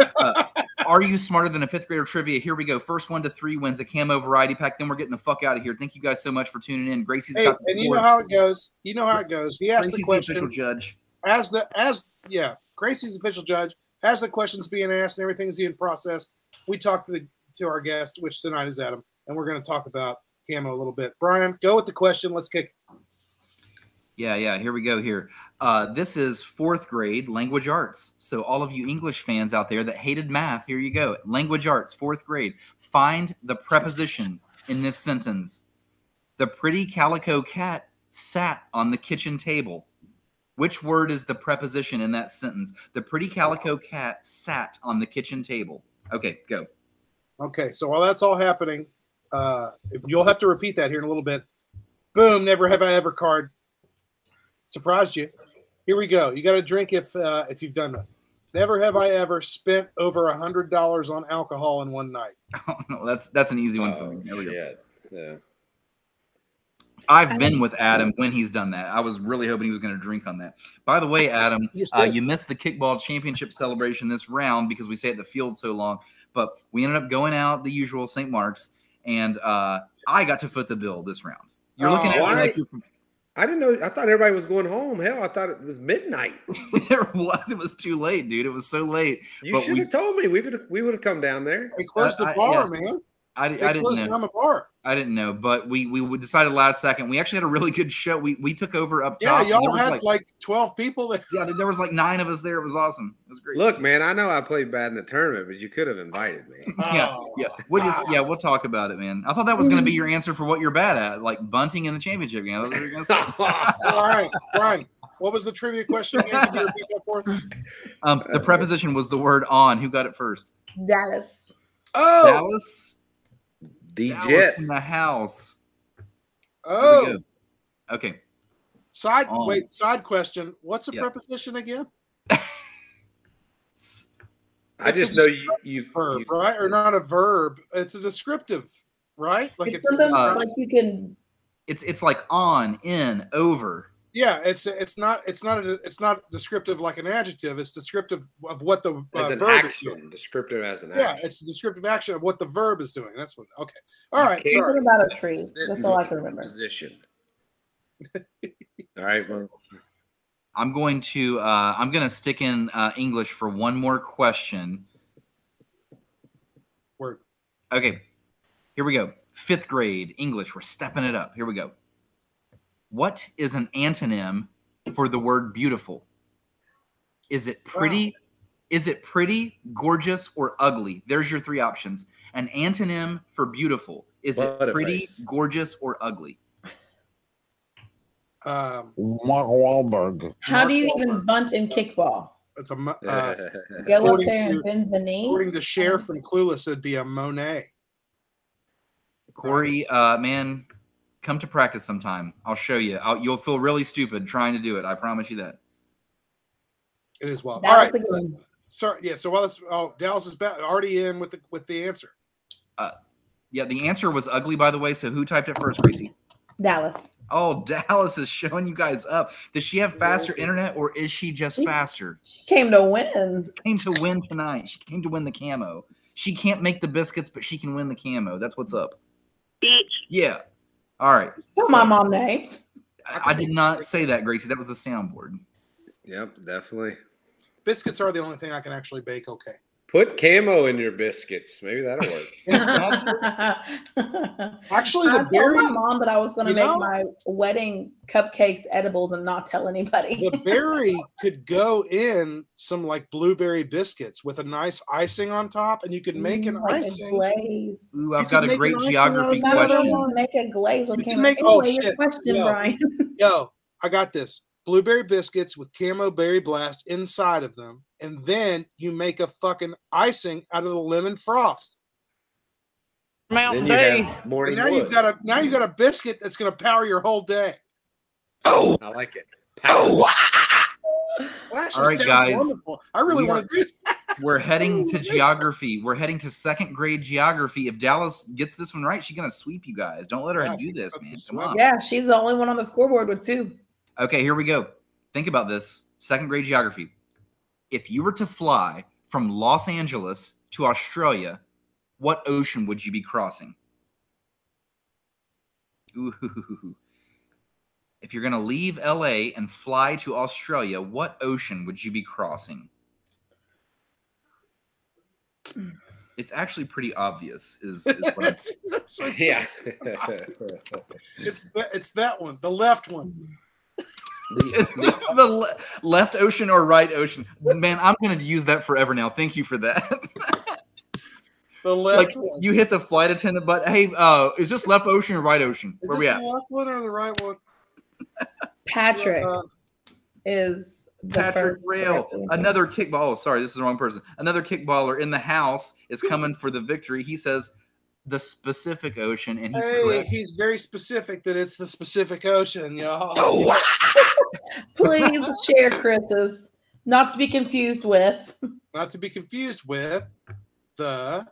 [SPEAKER 2] Are you smarter than a fifth grader trivia? Here we go. First 1 to 3 wins a camo variety pack. Then we're getting the fuck out of here. Thank you guys so much for tuning in. Gracie's got the
[SPEAKER 5] and you know how it goes. You know how it goes. He asked
[SPEAKER 2] Gracie's
[SPEAKER 5] the question.
[SPEAKER 2] the official judge.
[SPEAKER 5] Gracie's the official judge. As the questions being asked and everything's being processed, we talk to our guest, which tonight is Adam, and we're going to talk about camo a little bit. Brian, go with the question. Let's kick.
[SPEAKER 2] Yeah. Here we go here. This is 4th grade language arts. So all of you English fans out there that hated math, here you go. Language arts, 4th grade. Find the preposition in this sentence. The pretty calico cat sat on the kitchen table. Which word is the preposition in that sentence? The pretty calico cat sat on the kitchen table. Okay, go.
[SPEAKER 5] Okay, so while that's all happening, you'll have to repeat that here in a little bit. Boom, never have I ever card. Surprised you. Here we go. You got to drink if you've done this. Never have I ever spent over $100 on alcohol in one night.
[SPEAKER 2] Oh, no, that's an easy one for me. There we go.
[SPEAKER 7] Yeah.
[SPEAKER 2] I've been with Adam when he's done that. I was really hoping he was going to drink on that. By the way, Adam, you missed the kickball championship celebration this round because we stayed at the field so long. But we ended up going out the usual St. Mark's, and I got to foot the bill this round. You're looking at me like you're.
[SPEAKER 7] I didn't know. I thought everybody was going home. Hell, I thought it was midnight.
[SPEAKER 2] It was too late, dude. It was so late.
[SPEAKER 7] You should have told me. We would have come down there.
[SPEAKER 5] They closed the bar, man.
[SPEAKER 2] I didn't know.
[SPEAKER 5] Down the bar.
[SPEAKER 2] I didn't know, but we decided last second. We actually had a really good show. We took over up
[SPEAKER 5] top. Yeah, y'all
[SPEAKER 2] had
[SPEAKER 5] like 12 people there.
[SPEAKER 2] Yeah, there was like 9 of us there. It was awesome. It was great.
[SPEAKER 7] Look, man, I know I played bad in the tournament, but you could have invited me.
[SPEAKER 2] We'll talk about it, man. I thought that was going to be your answer for what you're bad at, like bunting in the championship game. All
[SPEAKER 5] right, Brian. What was the trivia question again? Can you repeat that for us?
[SPEAKER 2] The preposition was the word on. Who got it first?
[SPEAKER 6] Dallas.
[SPEAKER 5] Oh,
[SPEAKER 2] Dallas.
[SPEAKER 7] DJ
[SPEAKER 2] in the house.
[SPEAKER 5] Oh,
[SPEAKER 2] okay.
[SPEAKER 5] Side question. What's a preposition again?
[SPEAKER 7] I just know you
[SPEAKER 5] verb, right? Or not a verb. It's a descriptive, right? Like
[SPEAKER 6] it's something like you can.
[SPEAKER 2] It's like on, in, over.
[SPEAKER 5] Yeah, it's not descriptive like an adjective. It's descriptive of what the
[SPEAKER 7] as an
[SPEAKER 5] verb
[SPEAKER 7] action.
[SPEAKER 5] is doing.
[SPEAKER 7] Descriptive as an action.
[SPEAKER 5] Yeah, it's a descriptive action of what the verb is doing. That's what. Okay. All right.
[SPEAKER 6] Something
[SPEAKER 5] Sorry.
[SPEAKER 6] about a tree. That's all I can remember.
[SPEAKER 7] Position. All right. Well,
[SPEAKER 2] I'm going to stick in English for one more question.
[SPEAKER 5] Word.
[SPEAKER 2] Okay. Here we go. 5th grade English. We're stepping it up. Here we go. What is an antonym for the word beautiful? Is it pretty? Wow. Is it pretty, gorgeous, or ugly? There's your 3 options. An antonym for beautiful. Is it pretty, gorgeous, or ugly?
[SPEAKER 6] How do you even bunt in kickball?
[SPEAKER 5] It's a
[SPEAKER 6] go up there and bend the knee.
[SPEAKER 5] According to Cher from Clueless, it'd be a Monet.
[SPEAKER 2] Corey, man. Come to practice sometime. I'll show you. You'll feel really stupid trying to do it. I promise you that.
[SPEAKER 5] It is well.
[SPEAKER 6] Dallas
[SPEAKER 5] all right. Sorry. Yeah. So while it's Dallas is already in with the answer.
[SPEAKER 2] Yeah. The answer was ugly, by the way. So who typed it first, Gracie?
[SPEAKER 6] Dallas.
[SPEAKER 2] Oh, Dallas is showing you guys up. Does she have faster internet, or is she just faster?
[SPEAKER 6] She came to win.
[SPEAKER 2] She came to win tonight. She came to win the camo. She can't make the biscuits, but she can win the camo. That's what's up. Yeah. All right.
[SPEAKER 6] Tell my mom names.
[SPEAKER 2] I did not say that, Gracie. That was the soundboard.
[SPEAKER 7] Yep, definitely.
[SPEAKER 5] Biscuits are the only thing I can actually bake okay.
[SPEAKER 7] Put camo in your biscuits. Maybe that'll work.
[SPEAKER 5] Actually,
[SPEAKER 6] I
[SPEAKER 5] the berry.
[SPEAKER 6] told my mom that I was going to
[SPEAKER 5] You
[SPEAKER 6] make
[SPEAKER 5] know?
[SPEAKER 6] my wedding cupcakes edibles and not tell anybody.
[SPEAKER 5] The berry could go in some like blueberry biscuits with a nice icing on top, and you could make an
[SPEAKER 6] Like a
[SPEAKER 5] icing.
[SPEAKER 6] glaze.
[SPEAKER 2] Ooh,
[SPEAKER 5] You
[SPEAKER 2] I've
[SPEAKER 5] could
[SPEAKER 2] got a
[SPEAKER 5] make
[SPEAKER 2] great
[SPEAKER 5] an icing
[SPEAKER 2] geography
[SPEAKER 5] out of that.
[SPEAKER 2] question.
[SPEAKER 6] Make a glaze with
[SPEAKER 5] You can
[SPEAKER 6] camo.
[SPEAKER 5] make
[SPEAKER 6] Anyway,
[SPEAKER 5] your
[SPEAKER 6] question,
[SPEAKER 5] Yo,
[SPEAKER 6] Brian.
[SPEAKER 5] Yo, I got this. Blueberry biscuits with camo berry blast inside of them, and then you make a fucking icing out of the lemon frost.
[SPEAKER 7] Then you have morning
[SPEAKER 5] And
[SPEAKER 7] wood.
[SPEAKER 5] now you've got a biscuit that's going to power your whole day.
[SPEAKER 7] I like it. Power.
[SPEAKER 5] Well, actually,
[SPEAKER 2] All right,
[SPEAKER 5] sounds
[SPEAKER 2] guys.
[SPEAKER 5] wonderful. I really
[SPEAKER 2] We
[SPEAKER 5] want to do that.
[SPEAKER 2] We're heading to geography. We're heading to second grade geography. If Dallas gets this one right, she's gonna sweep you guys. Don't let her do this, man. Come on.
[SPEAKER 6] Yeah, she's the only one on the scoreboard with 2.
[SPEAKER 2] Okay, here we go. Think about this. Second grade geography. If you were to fly from Los Angeles to Australia, what ocean would you be crossing? Ooh. If you're going to leave LA and fly to Australia, what ocean would you be crossing? It's actually pretty obvious. Is what I'm
[SPEAKER 7] Yeah.
[SPEAKER 5] It's that one, the left one.
[SPEAKER 2] the left ocean or right ocean? Man, I'm going to use that forever now. Thank you for that.
[SPEAKER 5] The left
[SPEAKER 2] like
[SPEAKER 5] one.
[SPEAKER 2] you hit the flight attendant button. Hey, is this left ocean or right ocean?
[SPEAKER 5] Is
[SPEAKER 2] Where
[SPEAKER 5] this
[SPEAKER 2] we at?
[SPEAKER 5] the left one or the right one?
[SPEAKER 6] Patrick is the
[SPEAKER 2] Patrick
[SPEAKER 6] first.
[SPEAKER 2] Rail, another kickball. Oh, sorry, this is the wrong person. Another kickballer in the house is coming for the victory. He says the Pacific Ocean, and he's correct.
[SPEAKER 5] He's very specific that it's the Pacific Ocean, y'all.
[SPEAKER 6] Please share Chris's. Not to be confused with.
[SPEAKER 5] Not to be confused with the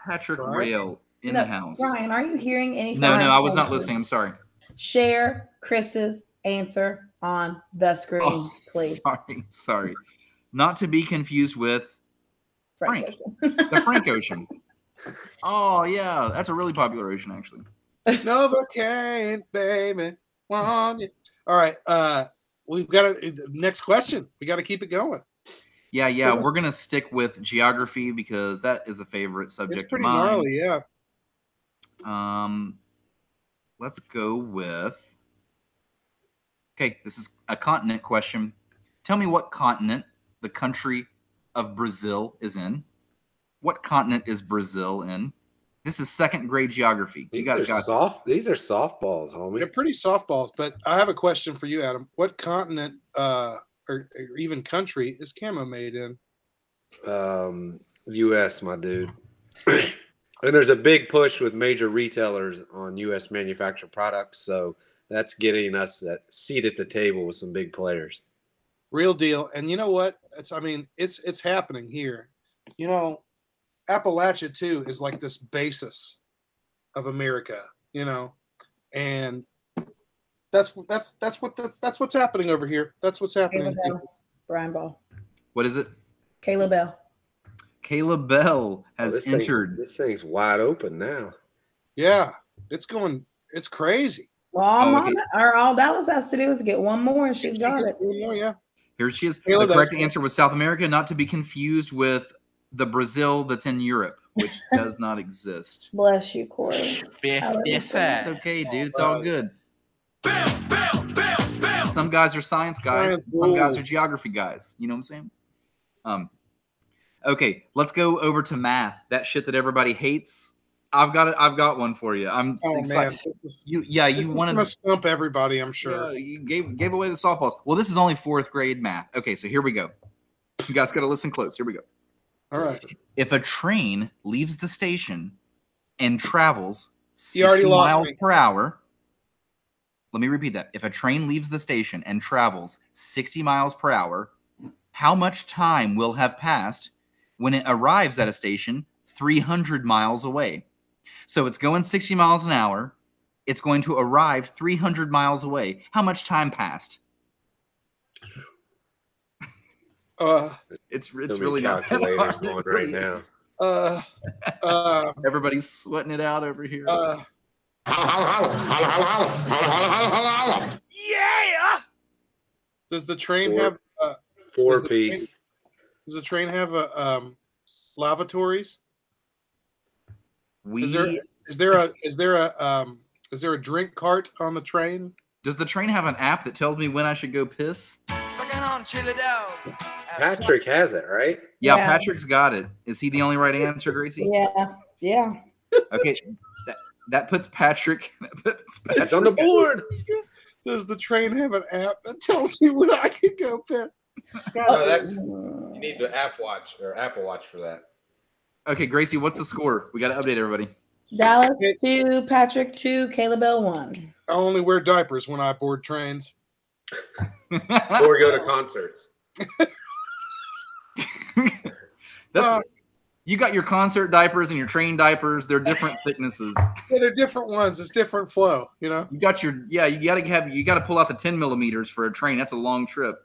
[SPEAKER 2] Patrick Rail in the house.
[SPEAKER 6] Brian, are you hearing anything?
[SPEAKER 2] No, I was not listening. I'm sorry.
[SPEAKER 6] Share Chris's answer on the screen, please.
[SPEAKER 2] Sorry. Not to be confused with Frank. The Frank Ocean. Oh, yeah. That's a really popular ocean, actually.
[SPEAKER 5] Novocaine, baby. Want you. All right. We've got next question. We got to keep it going.
[SPEAKER 2] Yeah. We're going to stick with geography because that is a favorite subject
[SPEAKER 5] It's pretty
[SPEAKER 2] of mine.
[SPEAKER 5] gnarly, yeah.
[SPEAKER 2] Let's go with. Okay, this is a continent question. Tell me what continent the country of Brazil is in. What continent is Brazil in? This is second grade geography.
[SPEAKER 7] These are softballs, homie.
[SPEAKER 5] They're pretty softballs, but I have a question for you, Adam. What continent or even country is camo made in?
[SPEAKER 7] U.S., my dude. And there's a big push with major retailers on U.S. manufactured products, so that's getting us that seat at the table with some big players.
[SPEAKER 5] Real deal. And you know what? It's happening here. You know, Appalachia too is like this basis of America. You know, and that's what's happening over here. That's what's happening.
[SPEAKER 6] Brian Ball.
[SPEAKER 2] What is it?
[SPEAKER 6] Kayla Bell.
[SPEAKER 2] Kayla Bell has entered.
[SPEAKER 7] This thing's wide open now.
[SPEAKER 5] Yeah, it's crazy.
[SPEAKER 6] Well, all Dallas has to do is get one more, and she's got it.
[SPEAKER 5] Yeah.
[SPEAKER 2] Here she is.
[SPEAKER 5] Kayla
[SPEAKER 2] The correct
[SPEAKER 5] does.
[SPEAKER 2] answer was South America, not to be confused with the Brazil that's in Europe, which does not exist.
[SPEAKER 6] Bless you, Corey.
[SPEAKER 2] It's okay, dude. It's all good. Some guys are science guys. Some guys are geography guys. You know what I'm saying? Okay, let's go over to math. That shit that everybody hates. I've got one for you. I'm excited.
[SPEAKER 5] This
[SPEAKER 2] You
[SPEAKER 5] is
[SPEAKER 2] wanted
[SPEAKER 5] gonna stump everybody, I'm sure.
[SPEAKER 2] Yeah, you gave away the softballs. Well, this is only fourth grade math. Okay, so here we go. You guys got to listen close. Here we go.
[SPEAKER 5] All right.
[SPEAKER 2] If a train leaves the station and travels
[SPEAKER 5] You already
[SPEAKER 2] 60
[SPEAKER 5] lost
[SPEAKER 2] miles
[SPEAKER 5] me.
[SPEAKER 2] per hour, let me repeat that. If a train leaves the station and travels 60 miles per hour, how much time will have passed when it arrives at a station 300 miles away? So it's going 60 miles an hour. It's going to arrive 300 miles away. How much time passed? It's really not that
[SPEAKER 7] calculators
[SPEAKER 2] hard.
[SPEAKER 7] going right now.
[SPEAKER 2] Everybody's sweating it out over here.
[SPEAKER 5] Yeah. Does the train have
[SPEAKER 7] Four piece.
[SPEAKER 5] Does the train have a lavatories? Is there a drink cart on the train?
[SPEAKER 2] Does the train have an app that tells me when I should go piss?
[SPEAKER 7] Patrick has it, right?
[SPEAKER 2] Yeah,
[SPEAKER 6] Yeah.
[SPEAKER 2] Patrick's got it. Is he the only right answer, Gracie?
[SPEAKER 6] Yeah.
[SPEAKER 2] Okay, that puts Patrick.
[SPEAKER 7] It's on the board.
[SPEAKER 5] Does the train have an app that tells you when I can go piss?
[SPEAKER 7] No, you need the Apple Watch for that.
[SPEAKER 2] Okay, Gracie, what's the score? We got to update everybody.
[SPEAKER 6] Dallas 2, Patrick 2, Caleb Bell 1.
[SPEAKER 5] I only wear diapers when I board trains.
[SPEAKER 7] Or go to concerts.
[SPEAKER 2] You got your concert diapers and your train diapers. They're different thicknesses.
[SPEAKER 5] Yeah, they're different ones. It's different flow, you know.
[SPEAKER 2] You got you got to pull out the 10 millimeters for a train. That's a long trip.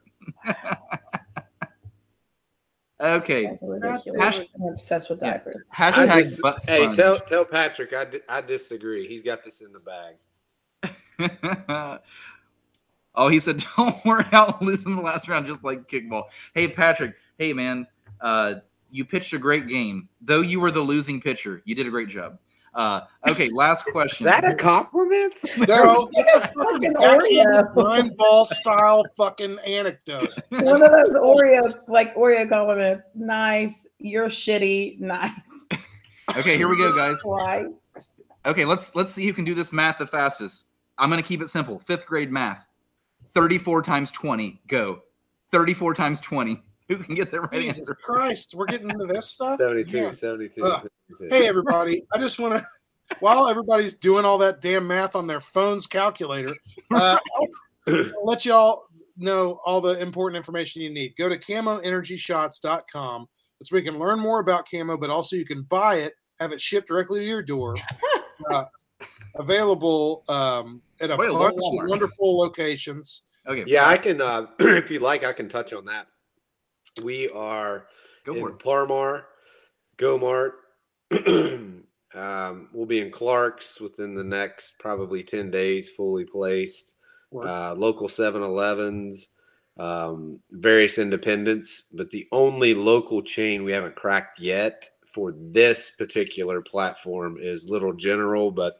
[SPEAKER 2] Okay.
[SPEAKER 6] I'm obsessed with diapers.
[SPEAKER 7] Hey, tell Patrick I disagree. He's got this in the bag.
[SPEAKER 2] Oh, he said, don't worry, I'll lose in the last round just like kickball. Hey, Patrick. Hey, man. You pitched a great game. Though you were the losing pitcher, you did a great job. Okay, last question.
[SPEAKER 7] Is that a compliment?
[SPEAKER 5] No, it's a fucking Oreo ball style fucking anecdote.
[SPEAKER 6] One of those Oreo compliments. Nice. You're shitty. Nice.
[SPEAKER 2] Okay, here we go, guys.
[SPEAKER 6] Right.
[SPEAKER 2] Okay, let's see who can do this math the fastest. I'm gonna keep it simple. 5th grade math. 34 times 20. Go. 34 times 20. Who can get the right
[SPEAKER 5] Jesus
[SPEAKER 2] answer?
[SPEAKER 5] Christ, we're getting into this stuff?
[SPEAKER 7] 72,
[SPEAKER 5] Yeah.
[SPEAKER 7] 72.
[SPEAKER 5] Hey, everybody. I just want to, while everybody's doing all that damn math on their phone's calculator, I'll let y'all know all the important information you need. Go to CAMOenergyshots.com. That's where you can learn more about Camo, but also you can buy it, have it shipped directly to your door. Available at a bunch of wonderful locations.
[SPEAKER 2] Okay.
[SPEAKER 7] Yeah, I can, if you like, I can touch on that. We are in Parmar, Gomart. We'll be in Clark's within the next probably 10 days, fully placed. Local 7-Elevens, various independents, but the only local chain we haven't cracked yet for this particular platform is Little General, but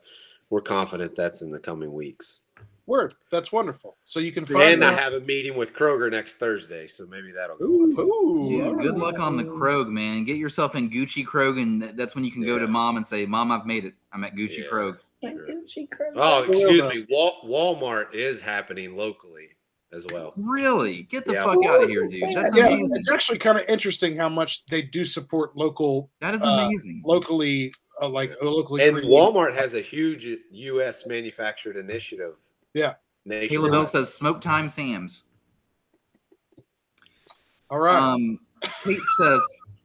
[SPEAKER 7] we're confident that's in the coming weeks.
[SPEAKER 5] Word. That's wonderful. So you can find
[SPEAKER 7] And I have a meeting with Kroger next Thursday, so maybe that'll go.
[SPEAKER 2] Yeah, good luck on the Krog, man. Get yourself in Gucci Krog, and that's when you can go to mom and say, Mom, I've made it. I'm at Gucci Krog.
[SPEAKER 6] Gucci Krog.
[SPEAKER 7] Oh, excuse me. Walmart is happening locally as well.
[SPEAKER 2] Really? Get the fuck out of here, dude. That's
[SPEAKER 5] yeah,
[SPEAKER 2] amazing.
[SPEAKER 5] it's actually kind of interesting how much they do support local.
[SPEAKER 2] That is amazing.
[SPEAKER 5] Locally, locally.
[SPEAKER 7] And
[SPEAKER 5] created.
[SPEAKER 7] Walmart has a huge U.S. manufactured initiative.
[SPEAKER 5] Yeah.
[SPEAKER 2] Caleb Bell says Smoke Time Sam's.
[SPEAKER 5] All right.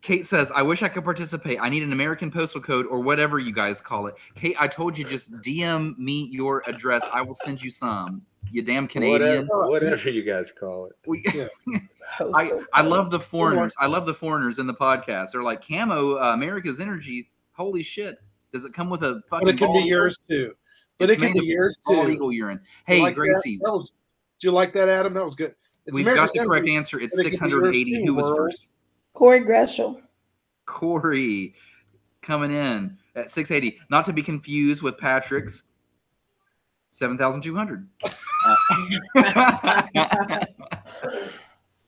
[SPEAKER 2] Kate says, I wish I could participate. I need an American postal code or whatever you guys call it. Kate, I told you, just DM me your address. I will send you some. You damn Canadian.
[SPEAKER 7] Whatever you guys call it.
[SPEAKER 2] I love the foreigners. I love the foreigners in the podcast. They're like, Camo, America's Energy. Holy shit. Does it come with a fucking
[SPEAKER 5] But it can be yours too. But it can be yours too.
[SPEAKER 2] Legal urine. Hey,
[SPEAKER 5] like
[SPEAKER 2] Gracie.
[SPEAKER 5] Did you like that, Adam? That was good.
[SPEAKER 2] We've got the correct answer. It's 680. Who was first?
[SPEAKER 6] Corey Greshel.
[SPEAKER 2] Corey coming in at 680. Not to be confused with Patrick's 7,200.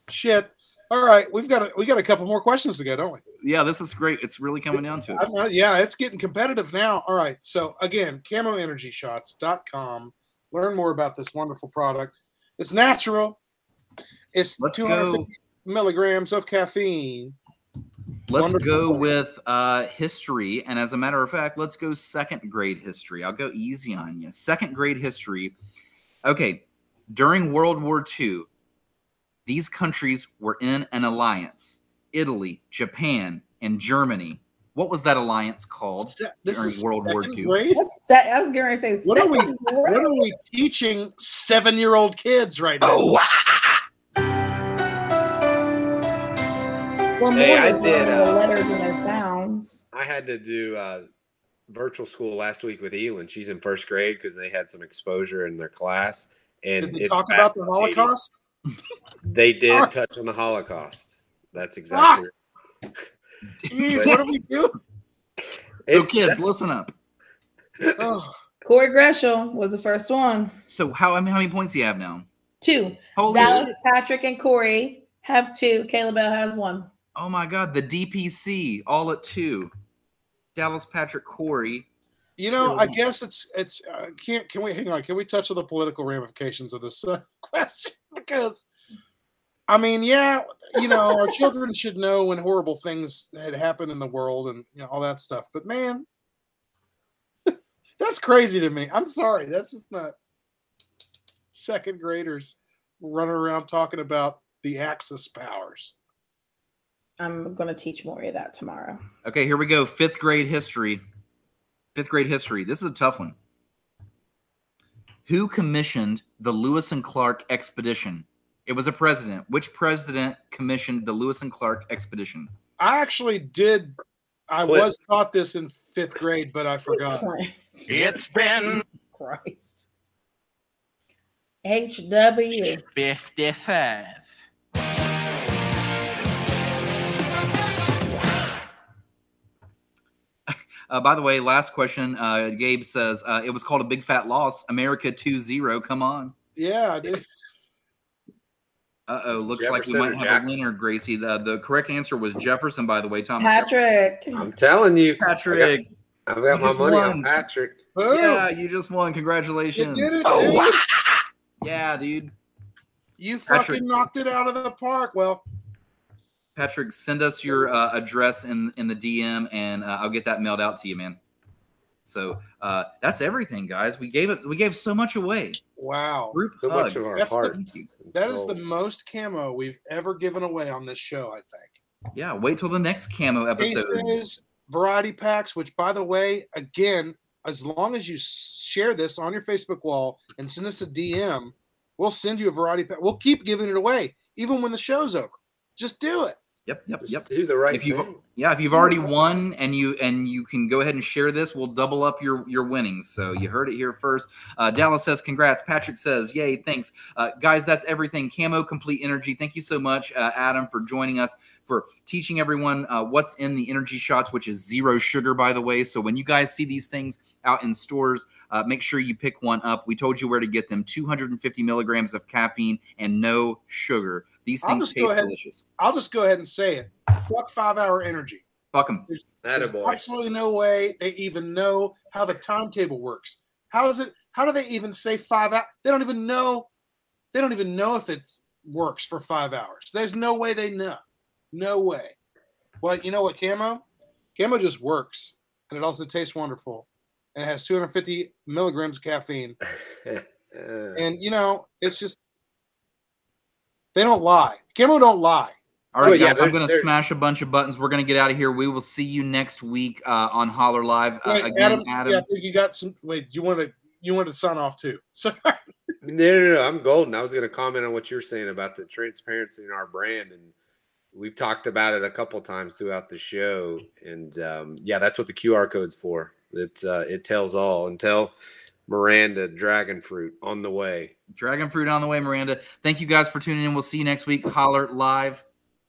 [SPEAKER 5] Shit. All right, we got a couple more questions to go, don't we?
[SPEAKER 2] Yeah, this is great. It's really coming down to it.
[SPEAKER 5] Yeah, it's getting competitive now. All right, so again, CAMOenergyshots.com. Learn more about this wonderful product. It's natural. It's 250 milligrams of caffeine.
[SPEAKER 2] Let's go with history. And as a matter of fact, let's go 2nd grade history. I'll go easy on you. 2nd grade history. Okay, during World War II, these countries were in an alliance. Italy, Japan, and Germany. What was that alliance called during World War II?
[SPEAKER 6] I was going to say,
[SPEAKER 5] what are we teaching 7-year-old kids right now?
[SPEAKER 7] Oh, wow.
[SPEAKER 6] Well,
[SPEAKER 7] Hey,
[SPEAKER 6] more
[SPEAKER 7] I
[SPEAKER 6] than
[SPEAKER 7] did,
[SPEAKER 6] the letters and their sounds.
[SPEAKER 7] I had to do virtual school last week with Elin. She's in 1st grade because they had some exposure in their class. And
[SPEAKER 5] Did they talk about the Holocaust?
[SPEAKER 7] They did touch on the Holocaust. That's exactly right.
[SPEAKER 5] Jeez, what are we doing?
[SPEAKER 2] So kids, listen up.
[SPEAKER 6] Corey Gresham was the first one.
[SPEAKER 2] So how many points do you have now?
[SPEAKER 6] 2.
[SPEAKER 2] Holy
[SPEAKER 6] Dallas,
[SPEAKER 2] shit.
[SPEAKER 6] Patrick, and Corey have 2. Caleb Bell has 1.
[SPEAKER 2] Oh my God, the DPC all at 2. Dallas, Patrick, Corey.
[SPEAKER 5] You know, I guess it's can we hang on? Can we touch on the political ramifications of this question? Because I mean, yeah, you know, our children should know when horrible things had happened in the world and all that stuff. But man, that's crazy to me. I'm sorry, that's just not second graders running around talking about the Axis powers.
[SPEAKER 6] I'm going to teach more of that tomorrow.
[SPEAKER 2] Okay, here we go. 5th grade history. 5th grade history. This is a tough one. Who commissioned the Lewis and Clark expedition? It was a president. Which president commissioned the Lewis and Clark expedition?
[SPEAKER 5] I actually did. I was taught this in 5th grade, but I forgot.
[SPEAKER 18] It's been
[SPEAKER 6] Christ. HW
[SPEAKER 18] 55.
[SPEAKER 2] By the way, last question. Gabe says it was called a big fat loss. America 2-0. Come on.
[SPEAKER 5] Yeah, I did.
[SPEAKER 2] Looks like we might have a winner, Gracie. The correct answer was Jefferson, by the way, Thomas.
[SPEAKER 6] Patrick.
[SPEAKER 7] I'm telling you.
[SPEAKER 2] Patrick.
[SPEAKER 7] I've got my money on Patrick.
[SPEAKER 2] Yeah, you just won. Congratulations.
[SPEAKER 5] You did it, dude.
[SPEAKER 2] Wow. Yeah, dude.
[SPEAKER 5] You fucking knocked it out of the park. Well,
[SPEAKER 2] Patrick, send us your address in the DM, and I'll get that mailed out to you, man. So that's everything, guys. We gave so much away.
[SPEAKER 5] Wow.
[SPEAKER 2] Group
[SPEAKER 7] so
[SPEAKER 2] hug.
[SPEAKER 7] much of our hearts.
[SPEAKER 5] That is the most camo we've ever given away on this show, I think.
[SPEAKER 2] Yeah, wait till the next camo episode.
[SPEAKER 5] Cases, variety packs, which, by the way, again, as long as you share this on your Facebook wall and send us a DM, we'll send you a variety pack. We'll keep giving it away, even when the show's over. Just do it.
[SPEAKER 2] Yep.
[SPEAKER 7] Do the right thing.
[SPEAKER 2] Yeah, if you've already won and you can go ahead and share this, we'll double up your winnings. So you heard it here first. Dallas says congrats. Patrick says yay, thanks. Guys, that's everything. Camo Complete Energy. Thank you so much, Adam, for joining us, for teaching everyone what's in the energy shots, which is 0 sugar, by the way. So when you guys see these things out in stores, make sure you pick one up. We told you where to get them. 250 milligrams of caffeine and no sugar. These things taste delicious.
[SPEAKER 5] I'll just go ahead and say it. Fuck 5-hour energy.
[SPEAKER 2] Fuck them.
[SPEAKER 5] There's absolutely no way they even know how the timetable works. How do they even say 5 hours? They don't even know. They don't even know if it works for 5 hours. There's no way they know. No way. But you know what, Camo? Camo just works, and it also tastes wonderful, and it has 250 milligrams of caffeine. And it's just they don't lie. Camo don't lie.
[SPEAKER 2] All right, guys, I'm going to smash a bunch of buttons. We're going to get out of here. We will see you next week on Holler Live.
[SPEAKER 5] Wait,
[SPEAKER 2] Adam.
[SPEAKER 5] Yeah, I think you got some. Wait, you want to sign off too? Sorry.
[SPEAKER 7] No, I'm golden. I was going to comment on what you're saying about the transparency in our brand, and we've talked about it a couple times throughout the show. And that's what the QR code's for. It tells all. And tell Miranda Dragon Fruit on the way.
[SPEAKER 2] Dragon Fruit on the way, Miranda. Thank you guys for tuning in. We'll see you next week. Holler Live.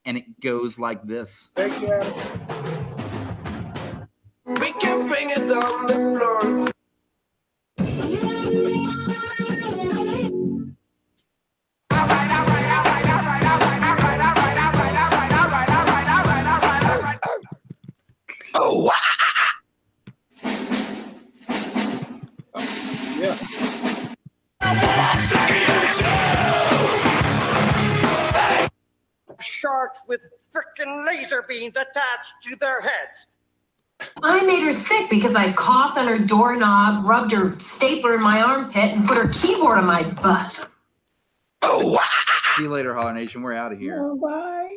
[SPEAKER 2] And it goes like this.
[SPEAKER 5] Thank you, Adam.
[SPEAKER 9] We can bring it down the floor.
[SPEAKER 5] Oh, wow. Yeah.
[SPEAKER 19] Sharks with frickin' laser beams attached to their heads.
[SPEAKER 20] I made her sick because I coughed on her doorknob, rubbed her stapler in my armpit, and put her keyboard on my butt.
[SPEAKER 2] Oh, wow. See you later, Holler Nation. We're out of here.
[SPEAKER 6] Bye.